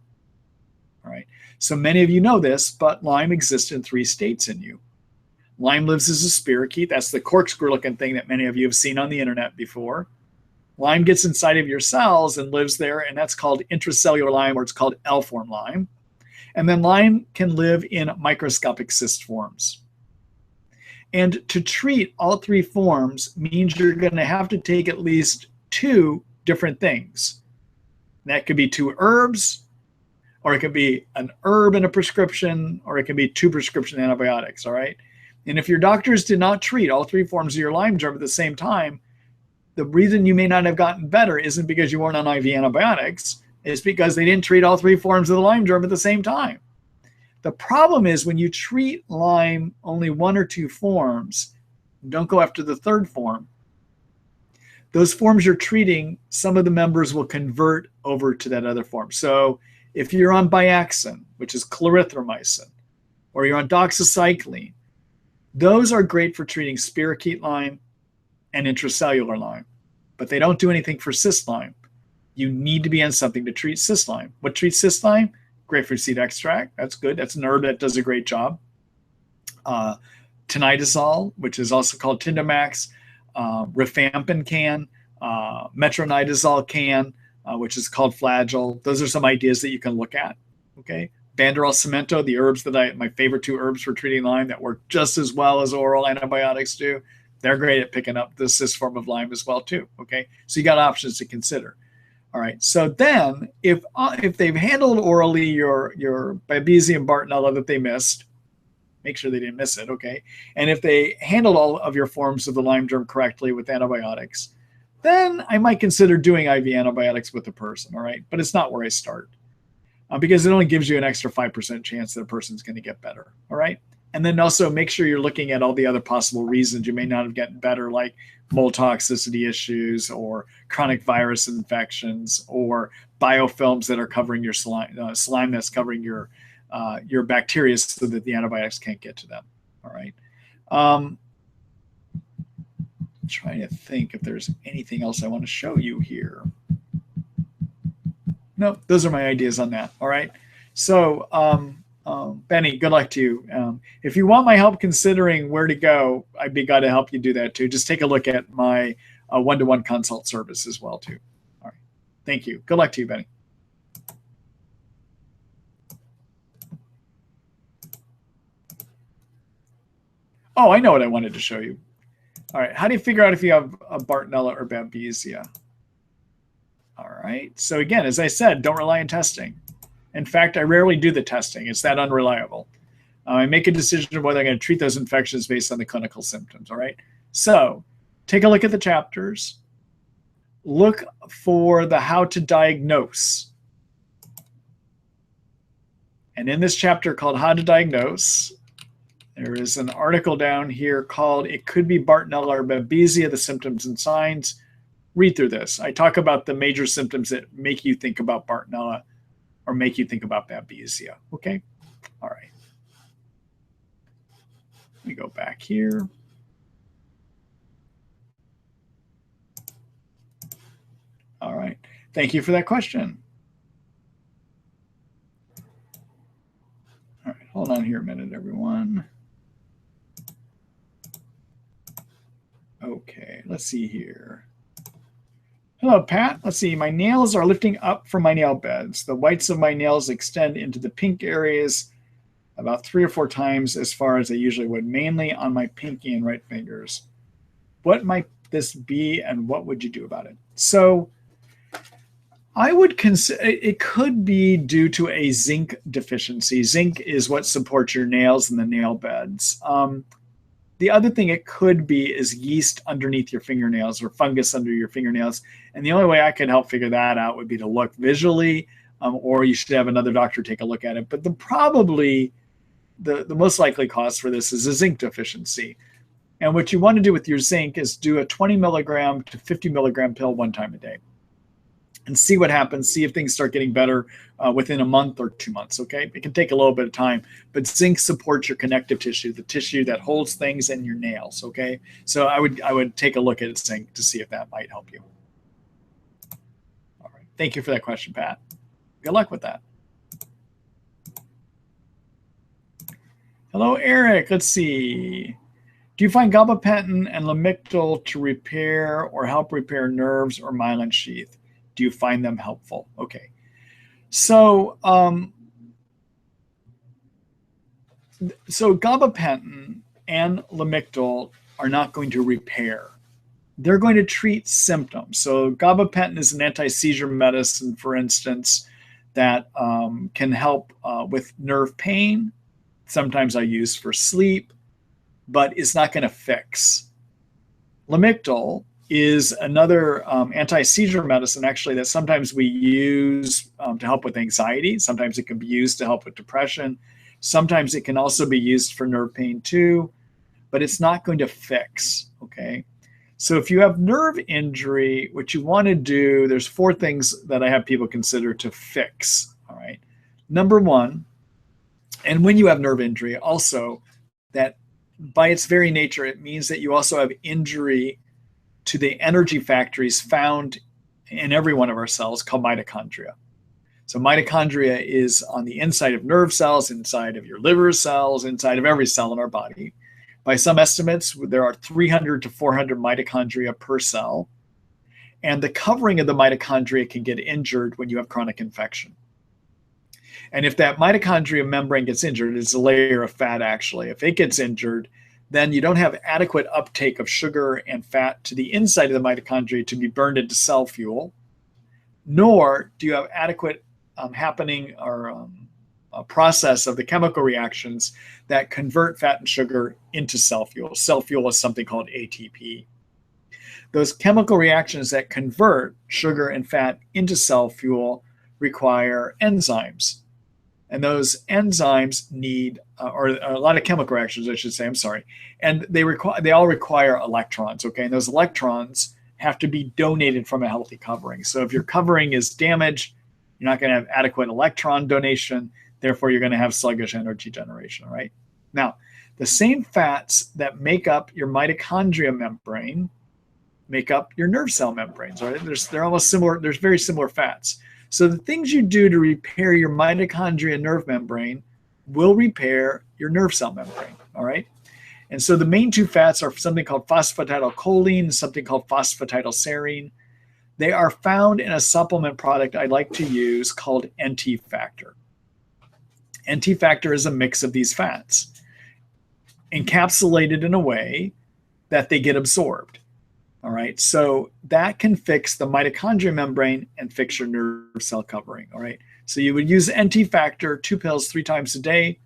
All right. So many of you know this, but Lyme exists in 3 states in you. Lyme lives as a spirochete. That's the corkscrew-looking thing that many of you have seen on the internet before. Lyme gets inside of your cells and lives there, and that's called intracellular Lyme, or it's called L-form Lyme. And then Lyme can live in microscopic cyst forms. And to treat all 3 forms means you're going to have to take at least 2 different things. That could be 2 herbs, or it could be an herb in a prescription, or it can be 2 prescription antibiotics, all right? And if your doctors did not treat all 3 forms of your Lyme germ at the same time, the reason you may not have gotten better isn't because you weren't on IV antibiotics, it's because they didn't treat all 3 forms of the Lyme germ at the same time. The problem is when you treat Lyme only 1 or 2 forms, don't go after the 3rd form. Those forms you're treating, some of the members will convert over to that other form. So if you're on Biaxin, which is clarithromycin, or you're on doxycycline, those are great for treating spirochete Lyme and intracellular Lyme, but they don't do anything for cyst Lyme. You need to be on something to treat cyst Lyme. What treats cyst Lyme? Grapefruit seed extract. That's good. That's an herb that does a great job. Tinidazole, which is also called Tindamax, rifampin can, metronidazole can, which is called Flagyl. Those are some ideas that you can look at. Okay, Banderol Cemento, the herbs that my favorite 2 herbs for treating Lyme that work just as well as oral antibiotics do. They're great at picking up the cyst form of Lyme as well too. Okay, so you got options to consider. All right, so then if they've handled orally your Babesia and Bartonella that they missed, make sure they didn't miss it, okay? And if they handled all of your forms of the Lyme germ correctly with antibiotics, then I might consider doing IV antibiotics with the person, all right? But it's not where I start because it only gives you an extra 5% chance that a person's going to get better, all right? And then also make sure you're looking at all the other possible reasons you may not have gotten better, like mold toxicity issues or chronic virus infections or biofilms that are covering your slime that's covering your bacteria so that the antibiotics can't get to them. All right. Trying to think if there's anything else I want to show you here. No, those are my ideas on that. All right. So, Benny, good luck to you. If you want my help considering where to go, I'd be glad to help you do that too. Just take a look at my one-to-one consult service as well too. All right. Thank you. Good luck to you, Benny. Oh, I know what I wanted to show you. All right. How do you figure out if you have a Bartonella or Babesia? All right. So again, as I said, don't rely on testing. In fact, I rarely do the testing. It's that unreliable. I make a decision of whether I'm going to treat those infections based on the clinical symptoms. All right. So take a look at the chapters. Look for the how to diagnose. And in this chapter called How to Diagnose, there is an article down here called It Could Be Bartonella or Babesia, the Symptoms and Signs. Read through this. I talk about the major symptoms that make you think about Bartonella or make you think about Babesia. Okay? All right. Let me go back here. All right. Thank you for that question. All right. Hold on here a minute, everyone. Okay, let's see here. Hello, Pat. Let's see. My nails are lifting up from my nail beds. The whites of my nails extend into the pink areas about 3 or 4 times as far as I usually would, mainly on my pinky and right fingers. What might this be and what would you do about it? So I would consider it could be due to a zinc deficiency. Zinc is what supports your nails and the nail beds. The other thing it could be is yeast underneath your fingernails or fungus under your fingernails. And the only way I could help figure that out would be to look visually, or you should have another doctor take a look at it. But probably the most likely cause for this is a zinc deficiency. And what you want to do with your zinc is do a 20 milligram to 50 milligram pill 1 time a day and see what happens, see if things start getting better within a month or 2 months, okay? It can take a little bit of time, but zinc supports your connective tissue, the tissue that holds things in your nails, okay? So I would take a look at zinc to see if that might help you. All right, thank you for that question, Pat. Good luck with that. Hello, Eric, let's see. Do you find gabapentin and lamictal to repair or help repair nerves or myelin sheath? Do you find them helpful? Okay. So, gabapentin and lamictal are not going to repair. They're going to treat symptoms. So gabapentin is an anti-seizure medicine, for instance, that can help with nerve pain. Sometimes I use for sleep, but it's not going to fix. Lamictal is another anti-seizure medicine, actually, that sometimes we use to help with anxiety. Sometimes it can be used to help with depression. Sometimes it can also be used for nerve pain too, but it's not going to fix, okay? So if you have nerve injury, what you want to do, there's 4 things that I have people consider to fix, all right? Number 1, And when you have nerve injury, also, that by its very nature, it means that you also have injury to the energy factories found in every one of our cells called mitochondria. So mitochondria is on the inside of nerve cells, inside of your liver cells, inside of every cell in our body. By some estimates, there are 300 to 400 mitochondria per cell. And the covering of the mitochondria can get injured when you have chronic infection. And if that mitochondria membrane gets injured, it's a layer of fat actually. If it gets injured, then you don't have adequate uptake of sugar and fat to the inside of the mitochondria to be burned into cell fuel, nor do you have adequate happening or a process of the chemical reactions that convert fat and sugar into cell fuel. Cell fuel is something called ATP. Those chemical reactions that convert sugar and fat into cell fuel require enzymes. And those enzymes need, or a lot of chemical reactions, I should say, I'm sorry. And they all require electrons, okay? And those electrons have to be donated from a healthy covering. So if your covering is damaged, you're not going to have adequate electron donation. Therefore, you're going to have sluggish energy generation, right? Now, the same fats that make up your mitochondria membrane make up your nerve cell membranes, right? They're almost similar. There's very similar fats. So the things you do to repair your mitochondria nerve membrane will repair your nerve cell membrane, all right? And so the main two fats are something called phosphatidylcholine and something called phosphatidylserine. They are found in a supplement product I like to use called NT Factor. NT Factor is a mix of these fats, encapsulated in a way that they get absorbed. All right, so that can fix the mitochondria membrane and fix your nerve cell covering. All right, so you would use NT Factor, 2 pills 3 times a day,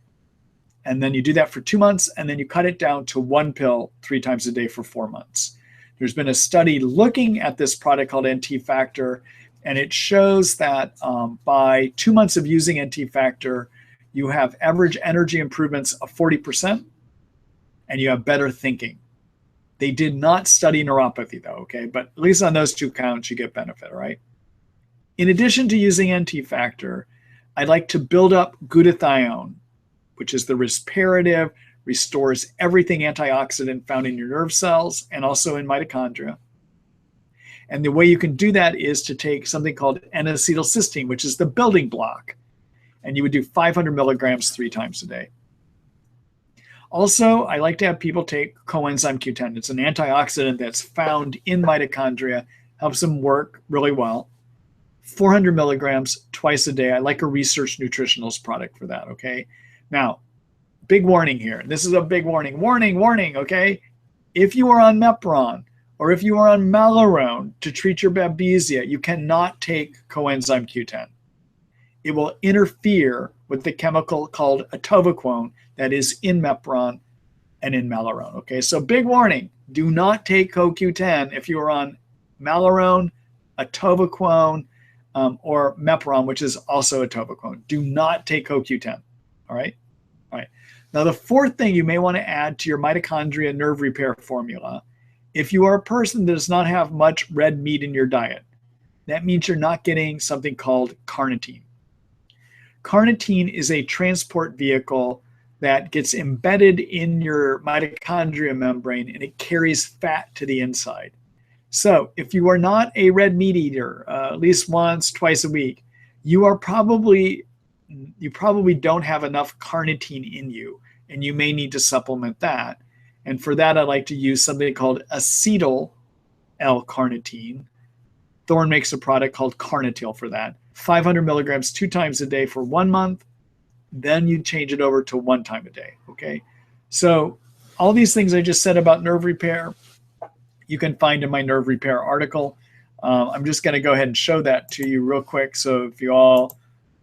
and then you do that for 2 months, and then you cut it down to 1 pill 3 times a day for 4 months. There's been a study looking at this product called NT Factor, and it shows that by 2 months of using NT Factor, you have average energy improvements of 40%, and you have better thinking. They did not study neuropathy though, okay? But at least on those 2 counts, you get benefit, all right? In addition to using NT Factor, I'd like to build up glutathione, which is the reparative, restores everything antioxidant found in your nerve cells and also in mitochondria. And the way you can do that is to take something called N-acetylcysteine, which is the building block. And you would do 500 milligrams 3 times a day. Also, I like to have people take coenzyme Q10. It's an antioxidant that's found in mitochondria, helps them work really well. 400 milligrams twice a day. I like a research nutritionalist product for that, okay? Now, big warning here. This is a big warning. Warning, okay? If you are on Mepron or if you are on Malarone to treat your babesia, you cannot take coenzyme Q10. It will interfere with the chemical called atovaquone that is in Mepron and in Malarone. Okay, so big warning, do not take CoQ10 if you are on Malarone, atovaquone, or Mepron, which is also atovaquone. Do not take CoQ10, all right? All right. Now, the fourth thing you may want to add to your mitochondria nerve repair formula, if you are a person that does not have much red meat in your diet, that means you're not getting something called carnitine. Carnitine is a transport vehicle that gets embedded in your mitochondria membrane and it carries fat to the inside. So if you are not a red meat eater, at least once, twice a week, you probably don't have enough carnitine in you, and you may need to supplement that. And for that, I like to use something called acetyl L-carnitine. Thorne makes a product called Carnitil for that. 500 milligrams 2 times a day for 1 month. Then you change it over to 1 time a day, okay? So all these things I just said about nerve repair, you can find in my nerve repair article. I'm just going to go ahead and show that to you real quick. So if you all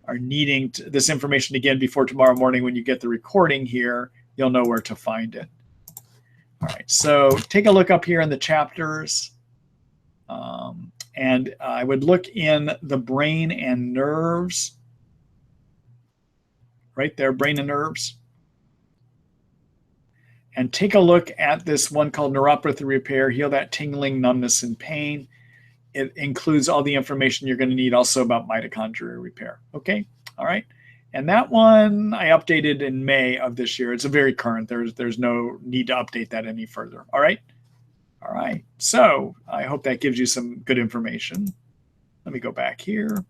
are needing this information again before tomorrow morning when you get the recording here, you'll know where to find it. All right, so take a look up here in the chapters. And I would look in the brain and nerves. Right there, brain and nerves. And take a look at this one called neuropathy repair, heal that tingling, numbness, and pain. It includes all the information you're going to need also about mitochondria repair. Okay, all right. And that one I updated in May of this year. It's a very current. There's no need to update that any further. All right. All right. So I hope that gives you some good information. Let me go back here.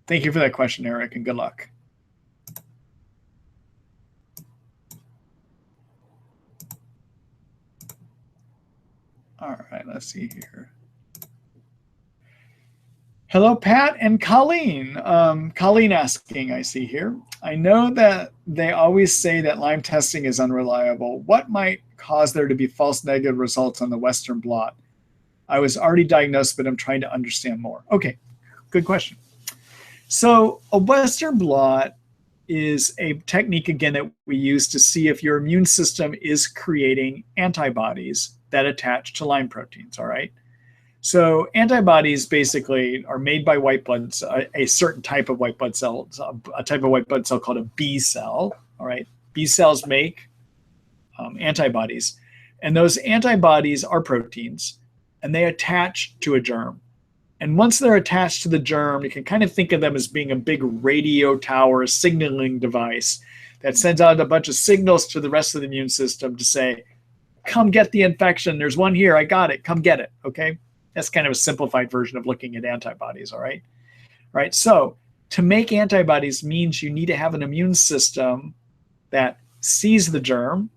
Thank you for that question, Eric, and good luck. All right, let's see here. Hello, Pat and Colleen. Colleen asking, I see here. I know that they always say that Lyme testing is unreliable. What might cause there to be false negative results on the Western blot? I was already diagnosed, but I'm trying to understand more. Okay, good question. So a Western blot is a technique, again, that we use to see if your immune system is creating antibodies that attach to Lyme proteins, all right? So antibodies basically are made by white blood, a certain type of white blood cell, a type of white blood cell called a B cell, all right? B cells make antibodies, and those antibodies are proteins, and they attach to a germ. And once they're attached to the germ, you can kind of think of them as being a big radio tower, signaling device that sends out a bunch of signals to the rest of the immune system to say, come get the infection. There's one here. I got it. Come get it. Okay. That's kind of a simplified version of looking at antibodies. All right. All right. So to make antibodies means you need to have an immune system that sees the germ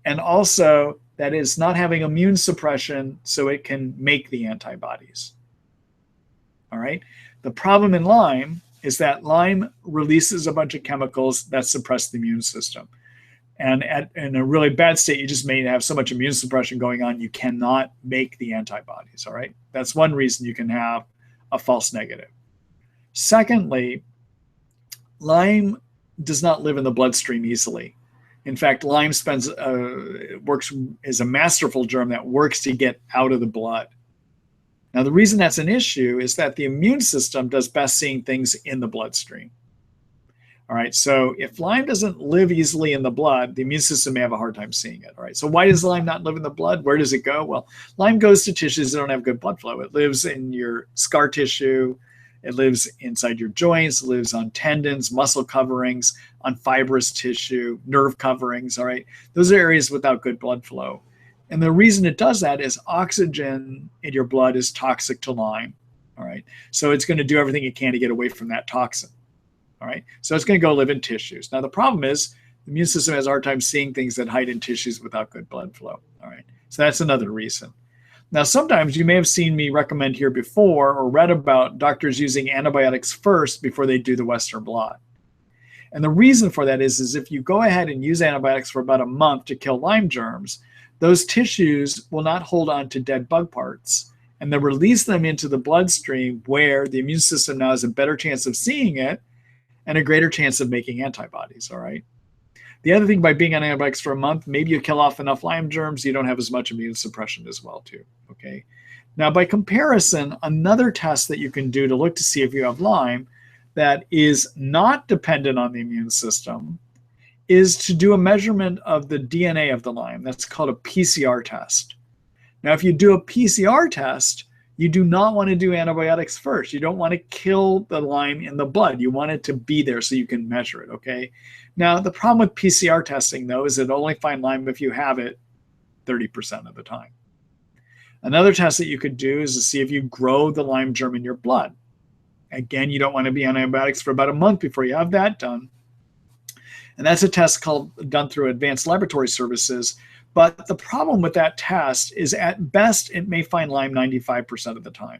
and also that is not having immune suppression so it can make the antibodies. All right. The problem in Lyme is that Lyme releases a bunch of chemicals that suppress the immune system. And in a really bad state, you just may have so much immune suppression going on, you cannot make the antibodies, all right? That's one reason you can have a false negative. Secondly, Lyme does not live in the bloodstream easily. In fact, Lyme works as a masterful germ that works to get out of the blood. Now, the reason that's an issue is that the immune system does best seeing things in the bloodstream. All right, so if Lyme doesn't live easily in the blood, the immune system may have a hard time seeing it. All right, so why does Lyme not live in the blood? Where does it go? Well, Lyme goes to tissues that don't have good blood flow. It lives in your scar tissue. It lives inside your joints. It lives on tendons, muscle coverings, on fibrous tissue, nerve coverings. All right, those are areas without good blood flow. And the reason it does that is oxygen in your blood is toxic to Lyme. All right, so it's going to do everything it can to get away from that toxin. All right, so it's going to go live in tissues. Now, the problem is the immune system has a hard time seeing things that hide in tissues without good blood flow. All right, so that's another reason. Now, sometimes you may have seen me recommend here before or read about doctors using antibiotics first before they do the Western blot. And the reason for that is if you go ahead and use antibiotics for about a month to kill Lyme germs, those tissues will not hold on to dead bug parts, and they'll release them into the bloodstream where the immune system now has a better chance of seeing it and a greater chance of making antibodies, all right? The other thing, by being on antibiotics for a month, maybe you kill off enough Lyme germs, you don't have as much immune suppression as well, too, okay? Now, by comparison, another test that you can do to look to see if you have Lyme that is not dependent on the immune system is to do a measurement of the DNA of the Lyme. That's called a PCR test. Now, if you do a PCR test, you do not want to do antibiotics first. You don't want to kill the Lyme in the blood. You want it to be there so you can measure it, okay? Now, the problem with PCR testing, though, is it only find Lyme if you have it 30% of the time. Another test that you could do is to see if you grow the Lyme germ in your blood. Again, you don't want to be on antibiotics for about a month before you have that done. And that's a test done through Advanced Laboratory Services. But the problem with that test is at best, it may find Lyme 95% of the time.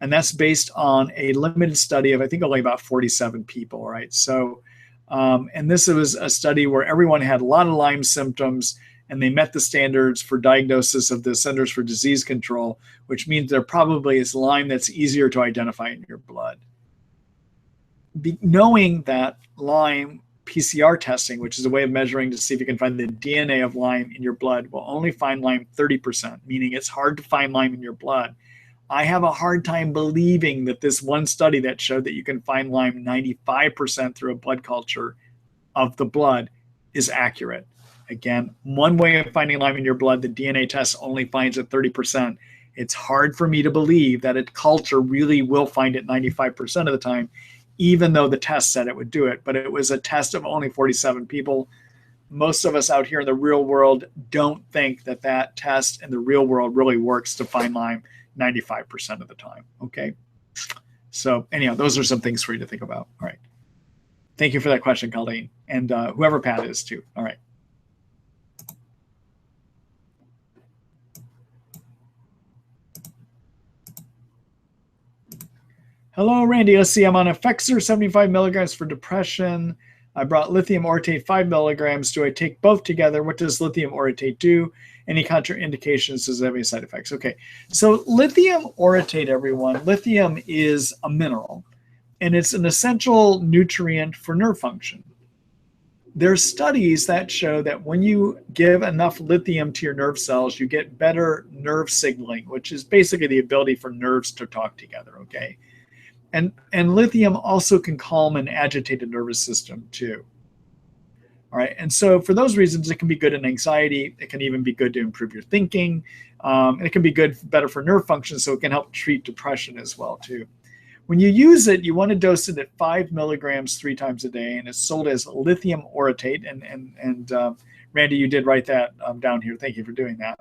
And that's based on a limited study of, I think, only about 47 people, right? So, and this was a study where everyone had a lot of Lyme symptoms and they met the standards for diagnosis of the Centers for Disease Control, which means there probably is Lyme that's easier to identify in your blood. Knowing that Lyme PCR testing, which is a way of measuring to see if you can find the DNA of Lyme in your blood, will only find Lyme 30%, meaning it's hard to find Lyme in your blood. I have a hard time believing that this one study that showed that you can find Lyme 95% through a blood culture of the blood is accurate. Again, one way of finding Lyme in your blood, the DNA test only finds it 30%. It's hard for me to believe that a culture really will find it 95% of the time, even though the test said it would do it. But it was a test of only 47 people. Most of us out here in the real world don't think that that test in the real world really works to find Lyme 95% of the time. Okay. So anyhow, those are some things for you to think about. All right. Thank you for that question, Colleen. And whoever Pat is too. All right. Hello, Randy. Let's see. I'm on Effexor 75 milligrams for depression. I brought lithium orotate 5 milligrams. Do I take both together? What does lithium orotate do? Any contraindications? Does it have any side effects? Okay. So lithium orotate, everyone. Lithium is a mineral, and it's an essential nutrient for nerve function. There's studies that show that when you give enough lithium to your nerve cells, you get better nerve signaling, which is basically the ability for nerves to talk together, okay? And lithium also can calm an agitated nervous system too. All right, and so for those reasons, it can be good in anxiety. It can even be good to improve your thinking. And it can be better for nerve function, so it can help treat depression as well too. When you use it, you want to dose it at 5 milligrams 3 times a day, and it's sold as lithium orotate. And Randy, you did write that down here. Thank you for doing that.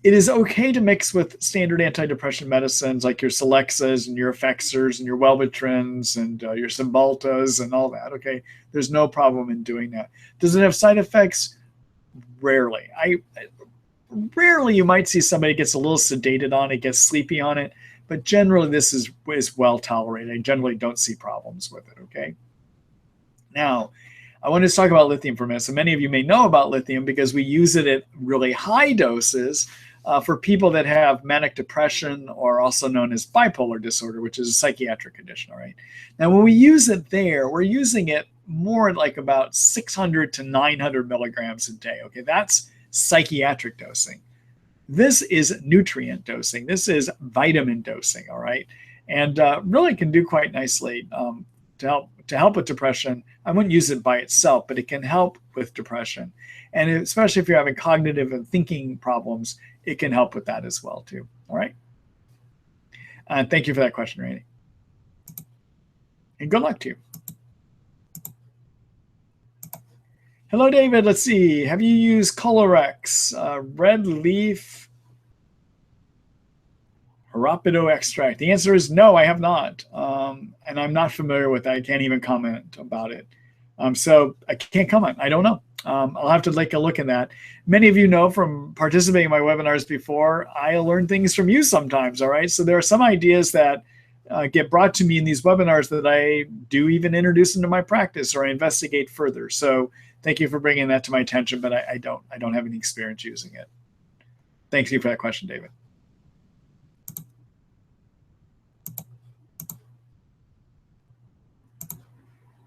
It is okay to mix with standard antidepressant medicines like your Celexas and your Effexors and your Wellbutrins and your Cymbaltas and all that. Okay, there's no problem in doing that. Does it have side effects? Rarely. Rarely you might see somebody gets a little sedated on it, gets sleepy on it, but generally this is well tolerated. I generally don't see problems with it. Okay. Now, I want to talk about lithium for a minute. So many of you may know about lithium because we use it at really high doses for people that have manic depression, or also known as bipolar disorder, which is a psychiatric condition. All right. Now, when we use it there, we're using it more like about 600 to 900 milligrams a day. Okay. That's psychiatric dosing. This is nutrient dosing. This is vitamin dosing. All right. And really can do quite nicely to help with depression. I wouldn't use it by itself, but it can help with depression. And especially if you're having cognitive and thinking problems, it can help with that as well too. All right. Thank you for that question, Randy. And good luck to you. Hello, David. Let's see. Have you used Colorex, red leaf Rapido extract? The answer is no, I have not. And I'm not familiar with that. I can't even comment about it. So I can't comment. I don't know. I'll have to take a look at that. Many of you know from participating in my webinars before, I learn things from you sometimes, all right? So there are some ideas that get brought to me in these webinars that I do even introduce into my practice or I investigate further. So thank you for bringing that to my attention, but I don't have any experience using it. Thank you for that question, David.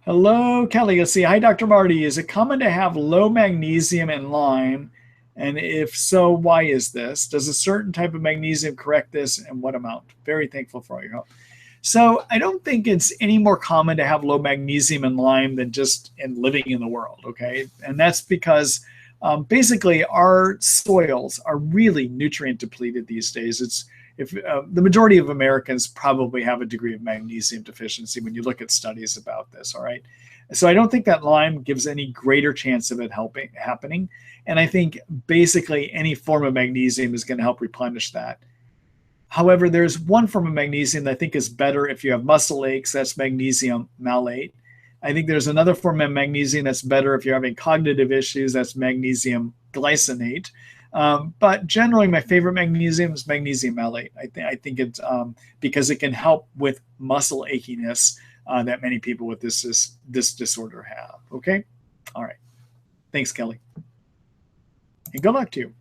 Hello, Kelly. Let's see. Hi, Dr. Marty. Is it common to have low magnesium in Lyme? And if so, why is this? Does a certain type of magnesium correct this, and what amount? Very thankful for all your help. So I don't think it's any more common to have low magnesium in Lyme than just in living in the world, okay? And that's because basically our soils are really nutrient depleted these days. The majority of Americans probably have a degree of magnesium deficiency when you look at studies about this, all right? So I don't think that Lyme gives any greater chance of it happening. And I think basically any form of magnesium is going to help replenish that. However, there's one form of magnesium that I think is better if you have muscle aches. That's magnesium malate. I think there's another form of magnesium that's better if you're having cognitive issues. That's magnesium glycinate. But generally, my favorite magnesium is magnesium malate. I think it's because it can help with muscle achiness that many people with this disorder have. Okay? All right. Thanks, Kelly. And good luck to you.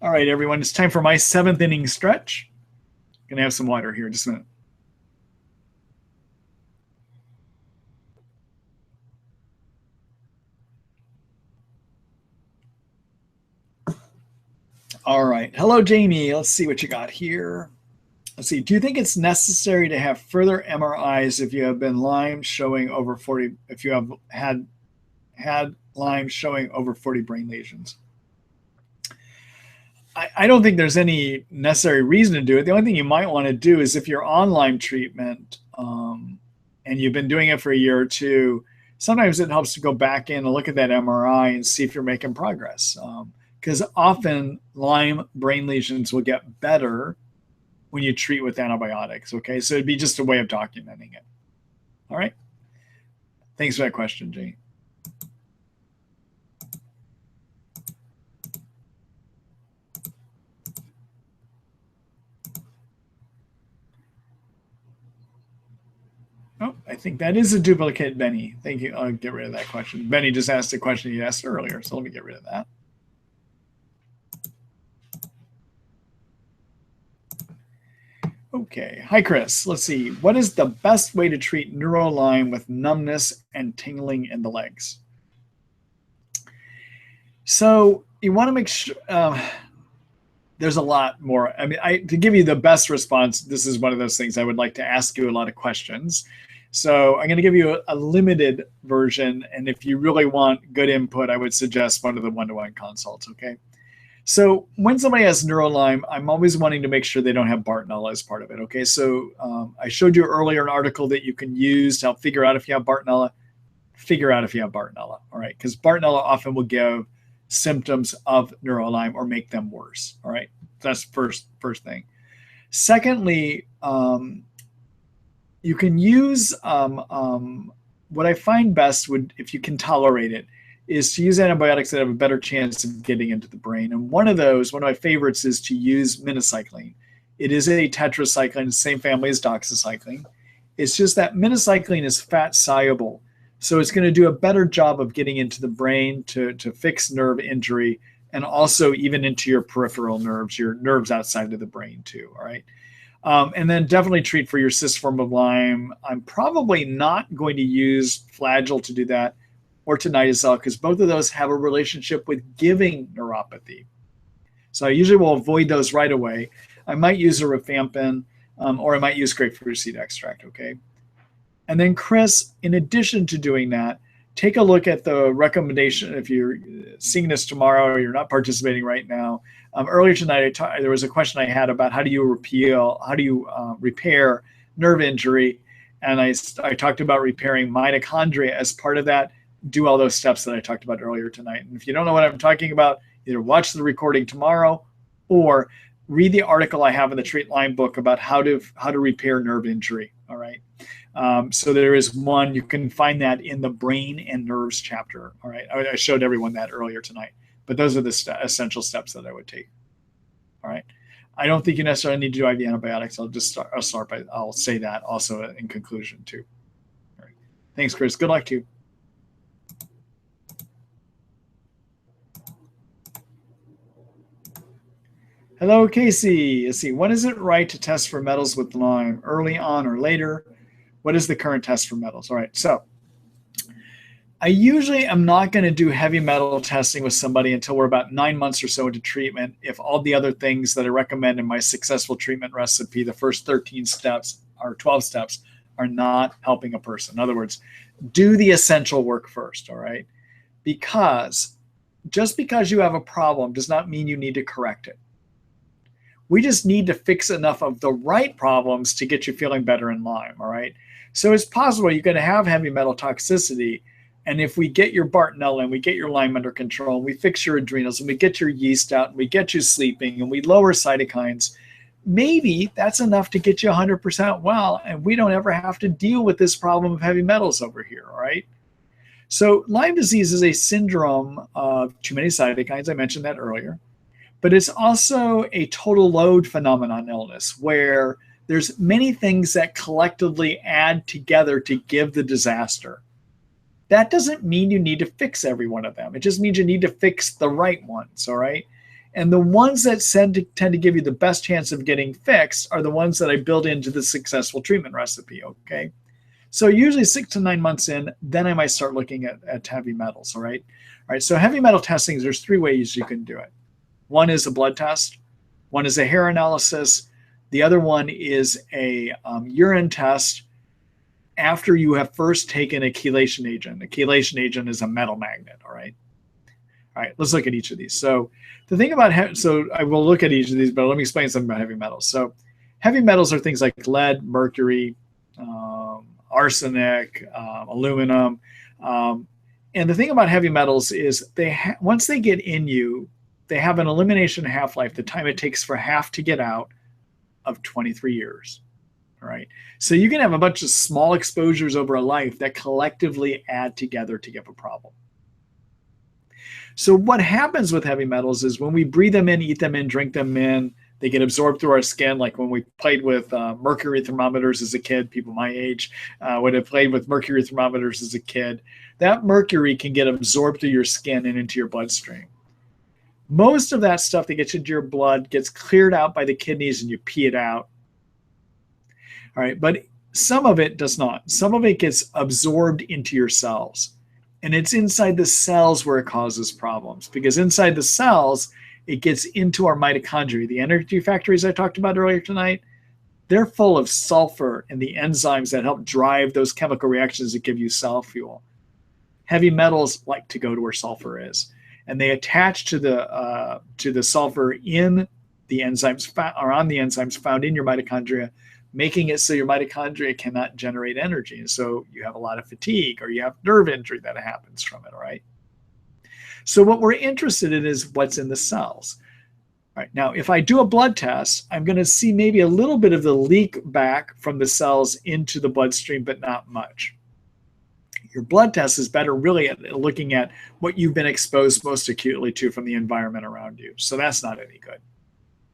All right, everyone. It's time for my 7th inning stretch. Gonna have some water here in just a minute. All right. Hello, Jamie. Let's see what you got here. Let's see. Do you think it's necessary to have further MRIs if you have been Lyme showing over 40, if you have had Lyme showing over 40 brain lesions? I don't think there's any necessary reason to do it. The only thing you might want to do is if you're on Lyme treatment and you've been doing it for a year or two, sometimes it helps to go back in and look at that MRI and see if you're making progress. Because often Lyme brain lesions will get better when you treat with antibiotics. Okay, so it'd be just a way of documenting it. All right. Thanks for that question, Jane. Oh, I think that is a duplicate, Benny. Thank you. I'll get rid of that question. Benny just asked a question you asked earlier, so let me get rid of that. Okay. Hi, Chris. Let's see. What is the best way to treat neuro-Lyme with numbness and tingling in the legs? So you want to make sure there's a lot more. I mean, to give you the best response, this is one of those things I would like to ask you a lot of questions. So I'm going to give you a limited version. And if you really want good input, I would suggest one of the one-to-one consults. Okay. So when somebody has neuro-Lyme, I'm always wanting to make sure they don't have Bartonella as part of it. Okay. So I showed you earlier an article that you can use to help figure out if you have Bartonella. Figure out if you have Bartonella. All right. Because Bartonella often will give symptoms of neuro-Lyme or make them worse. All right. That's first thing. Secondly, you can use what I find best would, if you can tolerate it, is to use antibiotics that have a better chance of getting into the brain. And one of my favorites is to use minocycline. It is a tetracycline, the same family as doxycycline. It's just that minocycline is fat soluble. So it's going to do a better job of getting into the brain to fix nerve injury and also even into your peripheral nerves, your nerves outside of the brain too, all right? And then definitely treat for your cyst form of Lyme. I'm probably not going to use Flagyl to do that or tinidazole because both of those have a relationship with giving neuropathy. So I usually will avoid those right away. I might use a rifampin or I might use grapefruit seed extract, okay? And then Chris, in addition to doing that, take a look at the recommendation. If you're seeing this tomorrow or you're not participating right now, earlier tonight, there was a question I had about how do you repair nerve injury? And I talked about repairing mitochondria as part of that. Do all those steps that I talked about earlier tonight. And if you don't know what I'm talking about, either watch the recording tomorrow or read the article I have in the Treat Lyme book about how to repair nerve injury. All right. So there is one, you can find that in the brain and nerves chapter. All right. I showed everyone that earlier tonight, but those are the essential steps that I would take. All right. I don't think you necessarily need to do IV antibiotics. I'll say that also in conclusion too. All right. Thanks, Chris. Good luck to you. Hello, Casey. Let's see. When is it right to test for metals with Lyme? Early on or later? What is the current test for metals? All right. So I usually am not going to do heavy metal testing with somebody until we're about 9 months or so into treatment. If all the other things that I recommend in my successful treatment recipe, the first 13 steps or 12 steps, are not helping a person. In other words, do the essential work first. All right. Because just because you have a problem does not mean you need to correct it. We just need to fix enough of the right problems to get you feeling better in Lyme, all right? So it's possible you're going to have heavy metal toxicity, and if we get your Bartonella and we get your Lyme under control, and we fix your adrenals, and we get your yeast out, and we get you sleeping, and we lower cytokines, maybe that's enough to get you 100% well, and we don't ever have to deal with this problem of heavy metals over here, all right? So Lyme disease is a syndrome of too many cytokines. I mentioned that earlier. But it's also a total load phenomenon illness where there's many things that collectively add together to give the disaster. That doesn't mean you need to fix every one of them. It just means you need to fix the right ones, all right? And the ones that tend to give you the best chance of getting fixed are the ones that I build into the successful treatment recipe, okay? So usually 6 to 9 months in, then I might start looking at heavy metals, all right? All right, so heavy metal testing, there's 3 ways you can do it. One is a blood test, one is a hair analysis, The other one is a urine test after you have first taken a chelation agent. A chelation agent is a metal magnet, all right? All right, let's look at each of these. So the thing about, so I will look at each of these, but let me explain something about heavy metals. So heavy metals are things like lead, mercury, arsenic, aluminum. And the thing about heavy metals is once they get in you, they have an elimination half-life, the time it takes for half to get out, of 23 years. All right. So you can have a bunch of small exposures over a life that collectively add together to give a problem. So what happens with heavy metals is when we breathe them in, eat them in, drink them in, they get absorbed through our skin. Like when we played with mercury thermometers as a kid, people my age would have played with mercury thermometers as a kid. That mercury can get absorbed through your skin and into your bloodstream. Most of that stuff that gets into your blood gets cleared out by the kidneys and you pee it out. All right, but some of it does not. Some of it gets absorbed into your cells. And it's inside the cells where it causes problems, because inside the cells, it gets into our mitochondria. The energy factories I talked about earlier tonight, they're full of sulfur and the enzymes that help drive those chemical reactions that give you cell fuel. Heavy metals like to go to where sulfur is, and they attach to the sulfur in the enzymes or on the enzymes found in your mitochondria, making it so your mitochondria cannot generate energy. And so you have a lot of fatigue or you have nerve injury that happens from it, all right? So what we're interested in is what's in the cells. All right, now, if I do a blood test, I'm going to see maybe a little bit of the leak back from the cells into the bloodstream, but not much. Your blood test is better really at looking at what you've been exposed most acutely to from the environment around you. So that's not any good.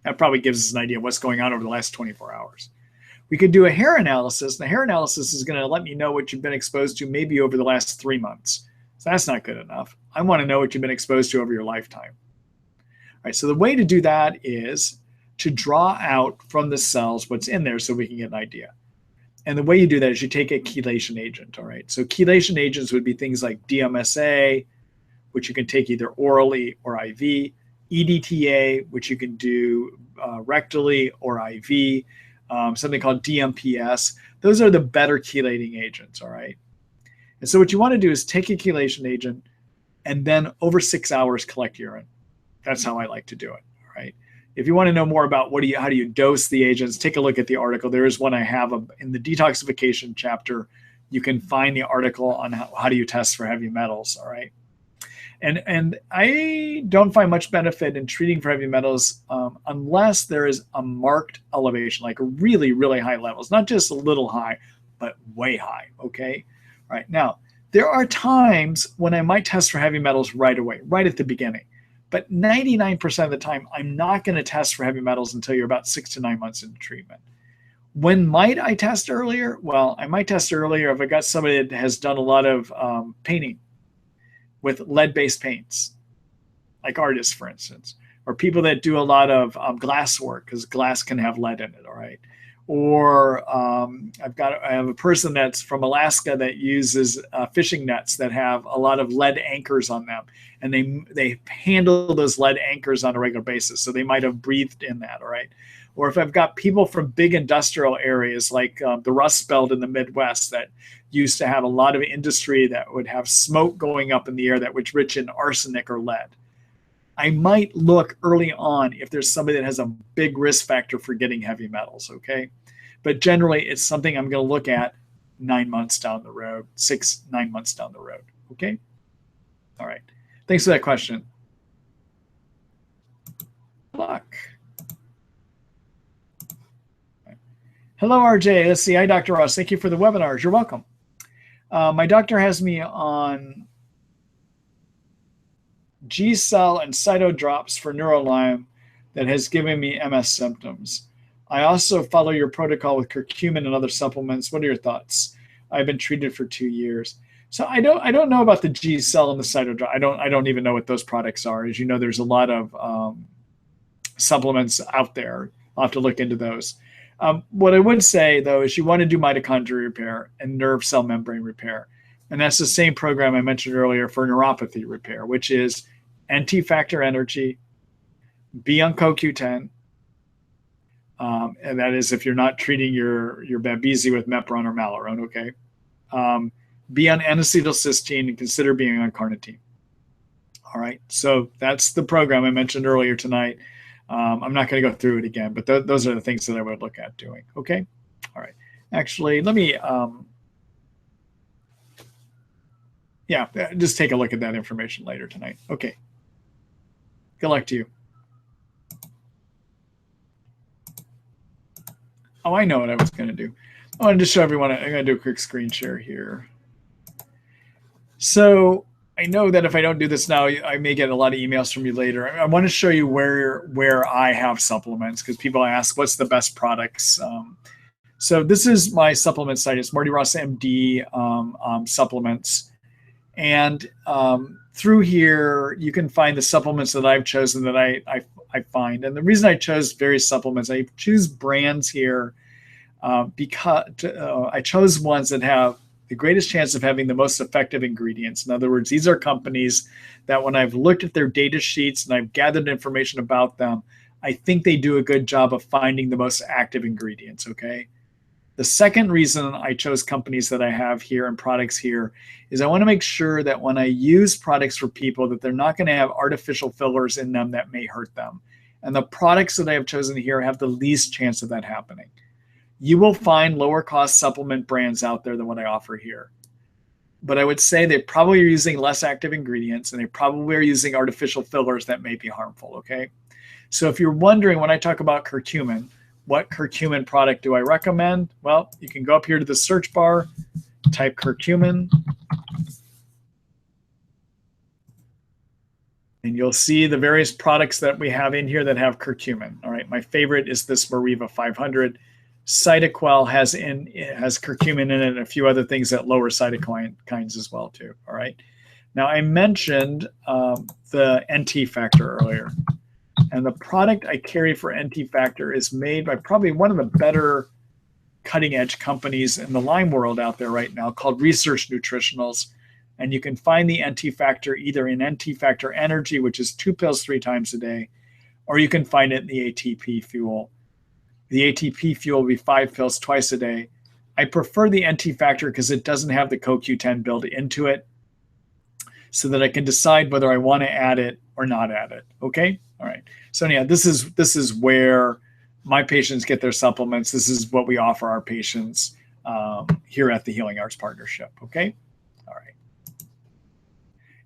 That probably gives us an idea of what's going on over the last 24 hours. We could do a hair analysis. The hair analysis is going to let me know what you've been exposed to maybe over the last 3 months. So that's not good enough. I want to know what you've been exposed to over your lifetime. All right, so the way to do that is to draw out from the cells what's in there so we can get an idea. And the way you do that is you take a chelation agent, all right? So chelation agents would be things like DMSA, which you can take either orally or IV, EDTA, which you can do rectally or IV, something called DMPS. Those are the better chelating agents, all right? And so what you want to do is take a chelation agent and then over 6 hours collect urine. That's how I like to do it, all right? If you want to know more about how do you dose the agents, take a look at the article. There is one I have in the detoxification chapter. You can find the article on how do you test for heavy metals, all right? And I don't find much benefit in treating for heavy metals unless there is a marked elevation, like really, really high levels, not just a little high, but way high, okay? All right, now, there are times when I might test for heavy metals right away, right at the beginning. But 99% of the time, I'm not going to test for heavy metals until you're about 6 to 9 months into treatment. When might I test earlier? Well, I might test earlier if I got somebody that has done a lot of painting with lead-based paints, like artists, for instance, or people that do a lot of glass work, because glass can have lead in it, all right? Or I have a person that's from Alaska that uses fishing nets that have a lot of lead anchors on them, and they handle those lead anchors on a regular basis. So they might have breathed in that, all right? Or if I've got people from big industrial areas like the Rust Belt in the Midwest that used to have a lot of industry that would have smoke going up in the air that was rich in arsenic or lead, I might look early on if there's somebody that has a big risk factor for getting heavy metals, okay? But generally, it's something I'm going to look at 9 months down the road, 6-9 months down the road, okay? All right. Thanks for that question. Good luck. Right. Hello, RJ. Let's see. Hi, Dr. Ross. Thank you for the webinars. You're welcome. My doctor has me on G-cell and cyto drops for Lyme that has given me MS symptoms. I also follow your protocol with curcumin and other supplements. What are your thoughts? I've been treated for 2 years. So I don't know about the G-cell and the cyto drop. I don't even know what those products are. As you know, there's a lot of supplements out there. I'll have to look into those. What I would say, though, is you want to do mitochondrial repair and nerve cell membrane repair. And that's the same program I mentioned earlier for neuropathy repair, which is NT factor energy, be on CoQ10, And that is if you're not treating your babesia with Mepron or Malarone, okay? Be on N-acetylcysteine and consider being on carnitine. All right, so that's the program I mentioned earlier tonight. I'm not going to go through it again, but those are the things that I would look at doing, okay? All right, actually, let me, yeah, just take a look at that information later tonight. Okay, good luck to you. Oh, I know what I was going to do. I wanted to show everyone, I'm going to do a quick screen share here. So I know that if I don't do this now, I may get a lot of emails from you later. I want to show you where I have supplements because people ask, what's the best products? So this is my supplement site. It's Marty Ross MD supplements. And through here, you can find the supplements that I've chosen that I find. And the reason I chose various supplements, I choose brands here because I chose ones that have the greatest chance of having the most effective ingredients. In other words, these are companies that when I've looked at their data sheets and I've gathered information about them, I think they do a good job of finding the most active ingredients, okay? The second reason I chose companies that I have here and products here is I want to make sure that when I use products for people that they're not going to have artificial fillers in them that may hurt them. And the products that I have chosen here have the least chance of that happening. You will find lower cost supplement brands out there than what I offer here. But I would say they probably are using less active ingredients and they probably are using artificial fillers that may be harmful, okay? So if you're wondering when I talk about curcumin, what curcumin product do I recommend? Well, you can go up here to the search bar, type curcumin, and you'll see the various products that we have in here that have curcumin. All right, my favorite is this Mariva 500. Cytoquel has curcumin in it and a few other things that lower cytokines as well too. All right. Now I mentioned the NT factor earlier, and the product I carry for NT factor is made by probably one of the better cutting edge companies in the Lyme world out there right now called Research Nutritionals. And you can find the NT factor either in NT factor energy, which is 2 pills 3 times a day, or you can find it in the ATP fuel. The ATP fuel will be 5 pills twice a day. I prefer the NT factor because it doesn't have the CoQ10 built into it so that I can decide whether I want to add it or not add it. Okay? All right. So yeah, this is where my patients get their supplements. This is what we offer our patients here at the Healing Arts Partnership. Okay? All right.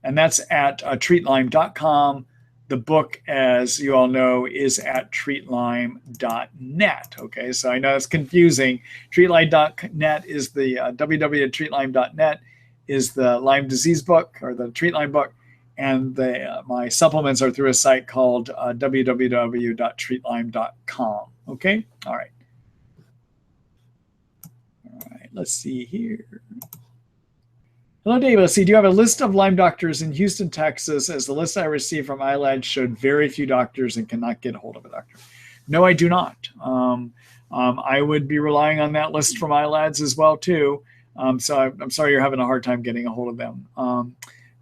And that's at treatlyme.com. The book, as you all know, is at treatlyme.net. Okay, so I know it's confusing. Treatlyme.net is the www.treatlyme.net is the Lyme disease book or the Treat Lyme book, and my supplements are through a site called www.treatlyme.com. Okay, all right. All right, let's see here. Hello, Dave. Let's see. Do you have a list of Lyme doctors in Houston, Texas? As the list I received from iLad showed very few doctors and cannot get a hold of a doctor. No, I do not. I would be relying on that list from iLads as well, too. So I'm sorry you're having a hard time getting a hold of them.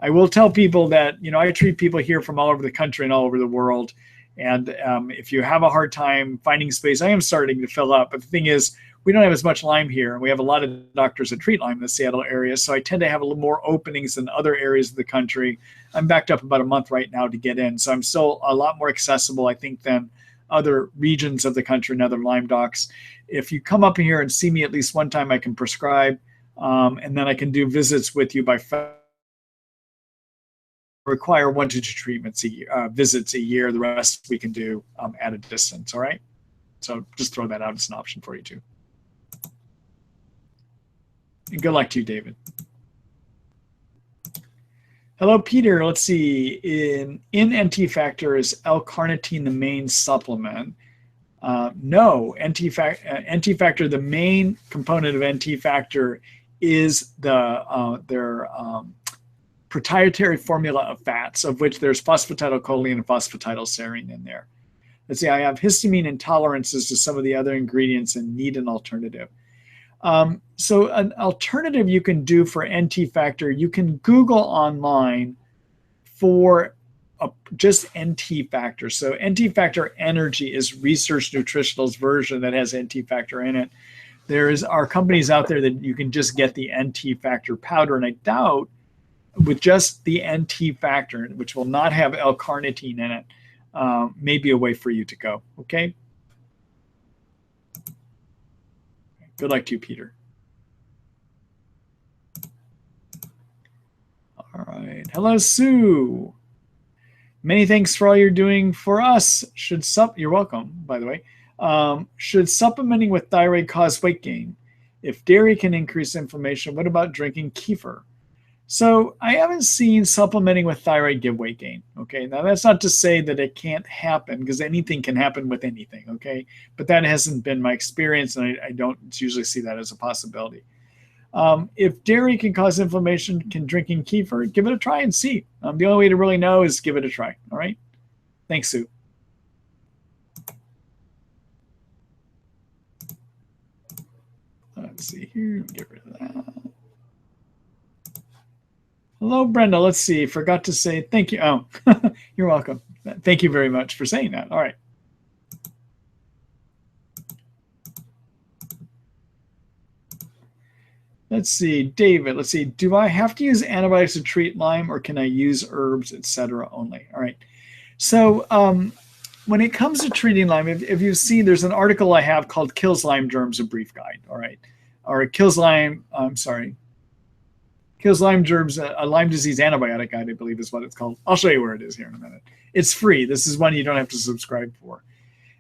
I will tell people that, I treat people here from all over the country and all over the world. And if you have a hard time finding space, I am starting to fill up. But the thing is, we don't have as much Lyme here. We have a lot of doctors that treat Lyme in the Seattle area, so I tend to have a little more openings than other areas of the country. I'm backed up about a month right now to get in, so I'm still a lot more accessible, I think, than other regions of the country and other Lyme docs. If you come up here and see me at least one time, I can prescribe, and then I can do visits with you by phone. Require 1 to 2 treatments visits a year. The rest we can do at a distance, all right? So just throw that out as an option for you, too. And good luck to you, David. Hello, Peter. Let's see. In NT factor, is L-carnitine the main supplement? No. NT factor, the main component of NT factor is their proprietary formula of fats, of which there's phosphatidylcholine and phosphatidylserine in there. Let's see. I have histamine intolerances to some of the other ingredients and need an alternative. So an alternative you can do for NT factor, you can Google online for just NT factor. So NT factor energy is Research Nutritional's version that has NT factor in it. Are companies out there that you can just get the NT factor powder, and I doubt with just the NT factor, which will not have L-carnitine in it, may be a way for you to go. Okay. Good luck to you, Peter. All right. Hello, Sue. Many thanks for all you're doing for us. You're welcome, by the way. Should supplementing with thyroid cause weight gain? If dairy can increase inflammation, what about drinking kefir? So I haven't seen supplementing with thyroid give weight gain. Okay, now that's not to say that it can't happen, because anything can happen with anything. Okay, but that hasn't been my experience, and I don't usually see that as a possibility. If dairy can cause inflammation, can drinking kefir? Give it a try and see. The only way to really know is give it a try. All right. Thanks, Sue. Let's see here. Get rid of that. Hello, Brenda. Let's see. Forgot to say thank you. Oh, you're welcome. Thank you very much for saying that. All right. Let's see, David. Let's see. Do I have to use antibiotics to treat Lyme, or can I use herbs, etc. only? All right. So when it comes to treating Lyme, if you see, there's an article I have called "Kills Lyme Germs: A Brief Guide." All right, or "Kills Lyme." I'm sorry. Kills Lyme Germs, a Lyme disease antibiotic guide, I believe is what it's called. I'll show you where it is here in a minute. It's free. This is one you don't have to subscribe for.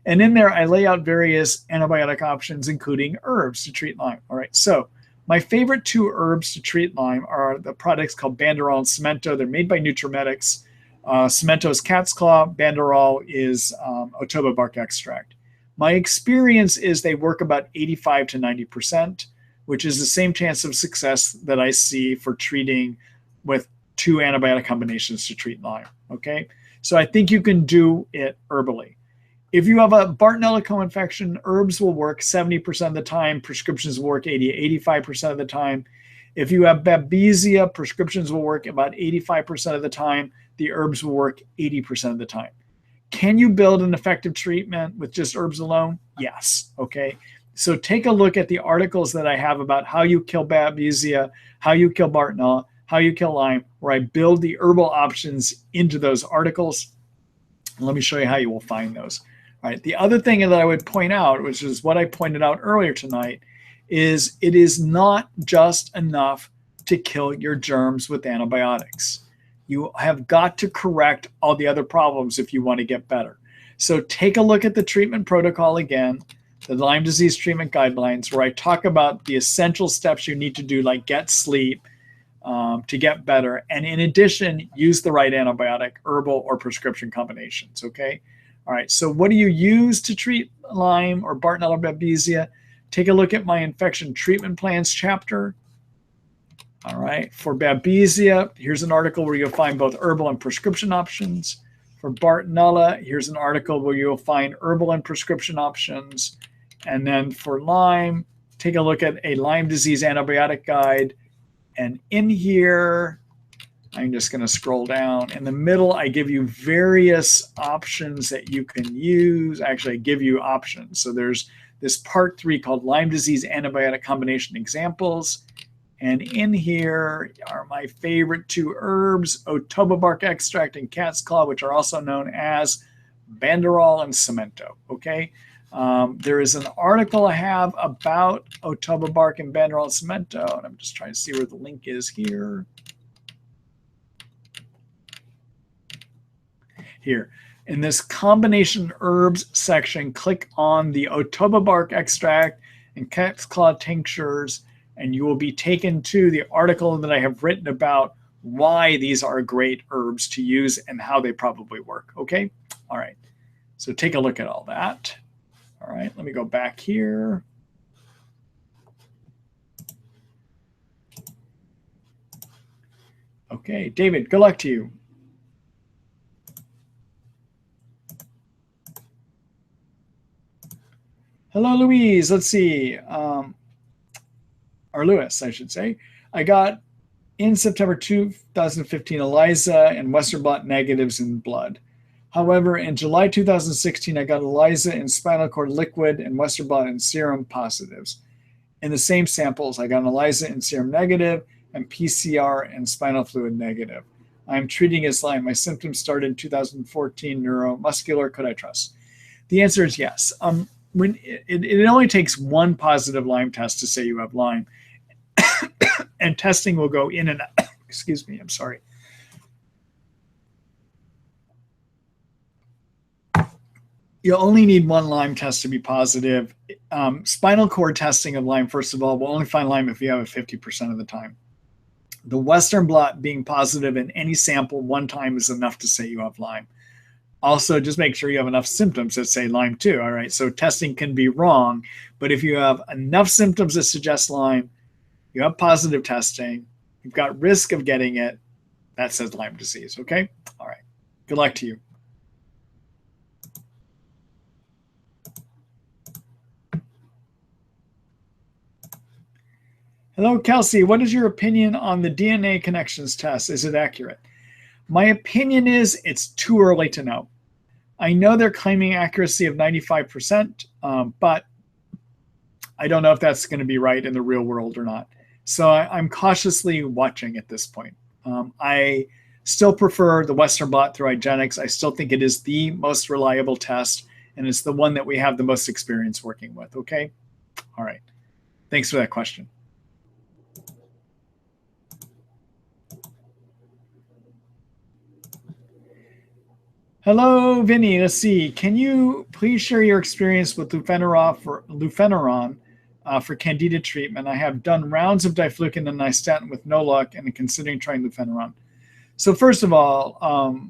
And in there, I lay out various antibiotic options, including herbs to treat Lyme. All right, so my favorite 2 herbs to treat Lyme are the products called Banderol and Cemento. They're made by NutriMedics. Cemento is cat's claw. Banderol is Otoba bark extract. My experience is they work about 85 to 90%, which is the same chance of success that I see for treating with 2 antibiotic combinations to treat Lyme. Okay, so I think you can do it herbally. If you have a Bartonella co-infection, herbs will work 70% of the time. Prescriptions will work 85% of the time. If you have Babesia, prescriptions will work about 85% of the time. The herbs will work 80% of the time. Can you build an effective treatment with just herbs alone? Yes. Okay. So take a look at the articles that I have about how you kill Babesia, how you kill Bartonella, how you kill Lyme, where I build the herbal options into those articles. And let me show you how you will find those. All right. The other thing that I would point out, which is what I pointed out earlier tonight, is it is not just enough to kill your germs with antibiotics. You have got to correct all the other problems if you want to get better. So take a look at the treatment protocol again, the Lyme disease treatment guidelines, where I talk about the essential steps you need to do, like get sleep to get better. And in addition, use the right antibiotic, herbal or prescription combinations. Okay. All right, so what do you use to treat Lyme or Bartonella or Babesia? Take a look at my infection treatment plans chapter. All right, for Babesia, here's an article where you'll find both herbal and prescription options. For Bartonella, here's an article where you'll find herbal and prescription options. And then for Lyme, take a look at a Lyme disease antibiotic guide. And in here, I'm just going to scroll down. In the middle, I give you various options that you can use. Actually, I give you options. So there's this part 3 called Lyme disease antibiotic combination examples. And in here are my favorite 2 herbs, Otoba bark extract and cat's claw, which are also known as Banderol and Cemento. Okay. There is an article I have about Otoba bark and Banderol and Cemento, and I'm just trying to see where the link is here. Here in this combination herbs section, click on the Otoba bark extract and cat's claw tinctures, and you will be taken to the article that I have written about why these are great herbs to use and how they probably work. Okay. All right. So take a look at all that. All right. Let me go back here. Okay. David, good luck to you. Hello, Louise. Let's see. Or Lewis, I should say. I got In September 2015, ELISA and Western blot negatives in blood. However, in July 2016, I got ELISA in spinal cord liquid and Western blot in serum positives. In the same samples, I got an ELISA in serum negative and PCR and spinal fluid negative. I'm treating as Lyme. My symptoms started in 2014, neuromuscular. Could I trust? The answer is yes. When it only takes one positive Lyme test to say you have Lyme, and testing will go in and out. Excuse me, I'm sorry. You'll only need one Lyme test to be positive. Spinal cord testing of Lyme, first of all, will only find Lyme if you have it 50% of the time. The Western blot being positive in any sample one time is enough to say you have Lyme. Also, just make sure you have enough symptoms that say Lyme too, all right? So testing can be wrong, but if you have enough symptoms that suggest Lyme, you have positive testing, you've got risk of getting it, that says Lyme disease, okay? All right, good luck to you. Hello, Kelsey. What is your opinion on the DNA connections test? Is it accurate? My opinion is it's too early to know. I know they're claiming accuracy of 95%, but I don't know if that's going to be right in the real world or not. So I'm cautiously watching at this point. I still prefer the Western blot through IGeneX. I still think it is the most reliable test, and it's the one that we have the most experience working with, okay? All right. Thanks for that question. Hello, Vinny. Let's see. Can you please share your experience with lufeneron for Candida treatment? I have done rounds of diflucan and nystatin with no luck, and I'm considering trying lufeneron. So first of all,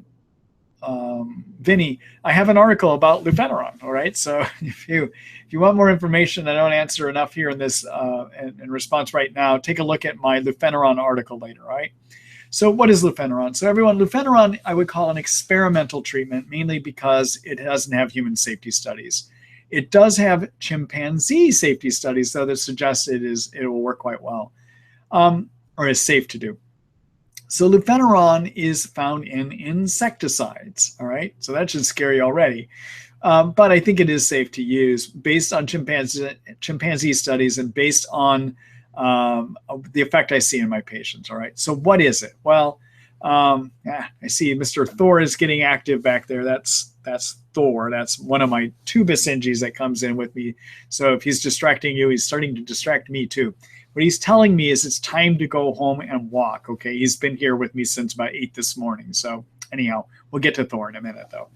Vinny, I have an article about lufeneron. All right. So if you want more information, I don't answer enough here in this in response right now. Take a look at my lufeneron article later. All right. So what is lufeneron? So everyone, lufeneron I would call an experimental treatment, mainly because it doesn't have human safety studies. It does have chimpanzee safety studies, though, that suggest it will work quite well, or is safe to do. So lufeneron is found in insecticides, all right? So that should scare you already. But I think it is safe to use based on chimpanzee studies and based on the effect I see in my patients. All right. So what is it? Well, I see Mr. Thor is getting active back there. That's Thor. That's one of my two Basenjis that comes in with me. So if he's distracting you, he's starting to distract me too. What he's telling me is it's time to go home and walk. Okay. He's been here with me since about 8 this morning. So anyhow, we'll get to Thor in a minute though.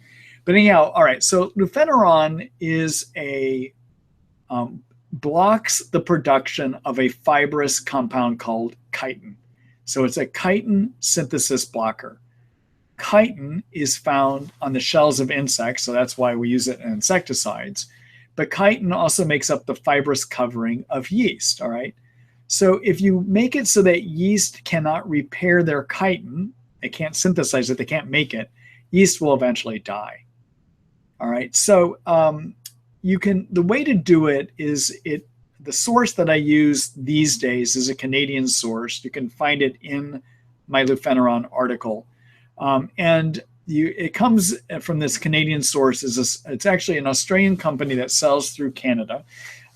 But anyhow, all right. So lufeneron is a blocks the production of a fibrous compound called chitin. So it's a chitin synthesis blocker. Chitin is found on the shells of insects, so that's why we use it in insecticides. But chitin also makes up the fibrous covering of yeast, all right? So if you make it so that yeast cannot repair their chitin, they can't synthesize it, they can't make it, yeast will eventually die. All right, so the way to do it is the source that I use these days is a Canadian source. You can find it in my lufeneron article. It comes from this Canadian source. It's actually an Australian company that sells through Canada,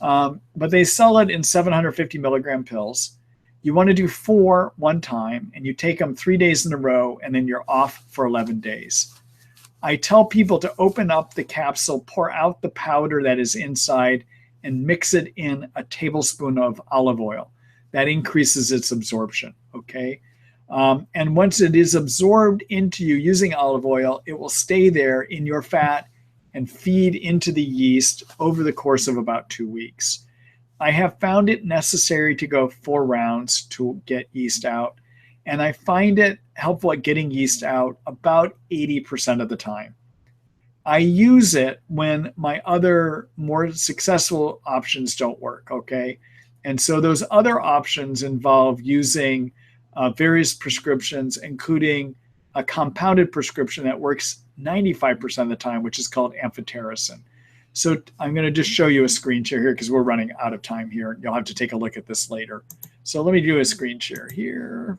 but they sell it in 750 milligram pills. You want to do 4 one time, and you take them 3 days in a row, and then you're off for 11 days. I tell people to open up the capsule, pour out the powder that is inside, and mix it in a tablespoon of olive oil. That increases its absorption, okay? And once it is absorbed into you using olive oil, it will stay there in your fat and feed into the yeast over the course of about 2 weeks. I have found it necessary to go 4 rounds to get yeast out. And I find it helpful at getting yeast out about 80% of the time. I use it when my other more successful options don't work, okay? And so those other options involve using various prescriptions, including a compounded prescription that works 95% of the time, which is called amphotericin. So I'm going to just show you a screen share here because we're running out of time here. You'll have to take a look at this later. So let me do a screen share here.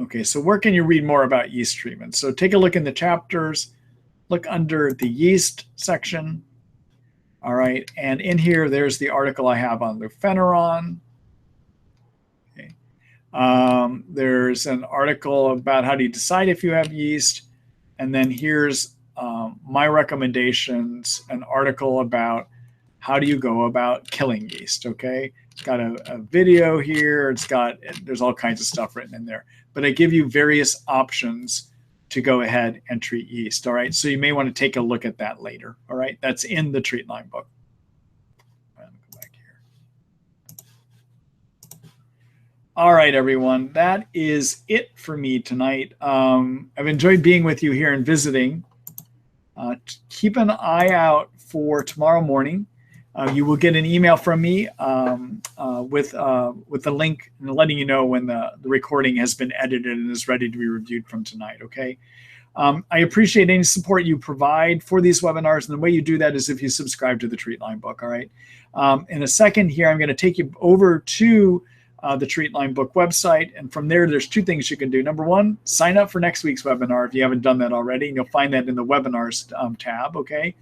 Okay, so where can you read more about yeast treatment? So take a look in the chapters, look under the yeast section. All right, and in here, there's the article I have on lufeneron. Okay. There's an article about how do you decide if you have yeast. And then here's my recommendations, an article about how do you go about killing yeast, okay? It's got a video here. There's all kinds of stuff written in there. But I give you various options to go ahead and treat yeast, all right? So you may want to take a look at that later, all right? That's in the Treat Lyme book. Go back here. All right, everyone. That is it for me tonight. I've enjoyed being with you here and visiting. Keep an eye out for tomorrow morning. You will get an email from me with the link and letting you know when the recording has been edited and is ready to be reviewed from tonight, okay? I appreciate any support you provide for these webinars, and the way you do that is if you subscribe to the Treat Lyme book, all right? In a second here, I'm going to take you over to the Treat Lyme book website, and from there, there's two things you can do. Number one, sign up for next week's webinar if you haven't done that already, and you'll find that in the webinars tab, okay?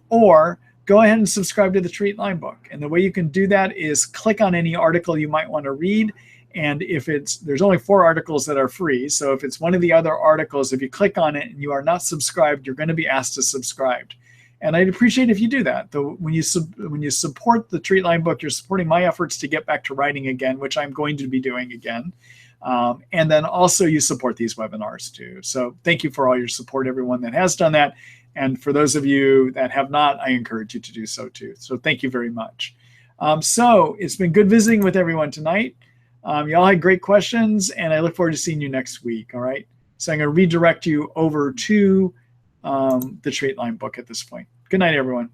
Or go ahead and subscribe to the Treat Lyme book. And the way you can do that is click on any article you might want to read. And if there's only 4 articles that are free. So if it's one of the other articles, if you click on it and you are not subscribed, you're going to be asked to subscribe. And I'd appreciate if you do that. Though when you support the Treat Lyme book, you're supporting my efforts to get back to writing again, which I'm going to be doing again. And then also you support these webinars too. So thank you for all your support, everyone that has done that. And for those of you that have not, I encourage you to do so too. So thank you very much. So it's been good visiting with everyone tonight. You all had great questions, and I look forward to seeing you next week. All right. So I'm going to redirect you over to the Treat Lyme book at this point. Good night, everyone.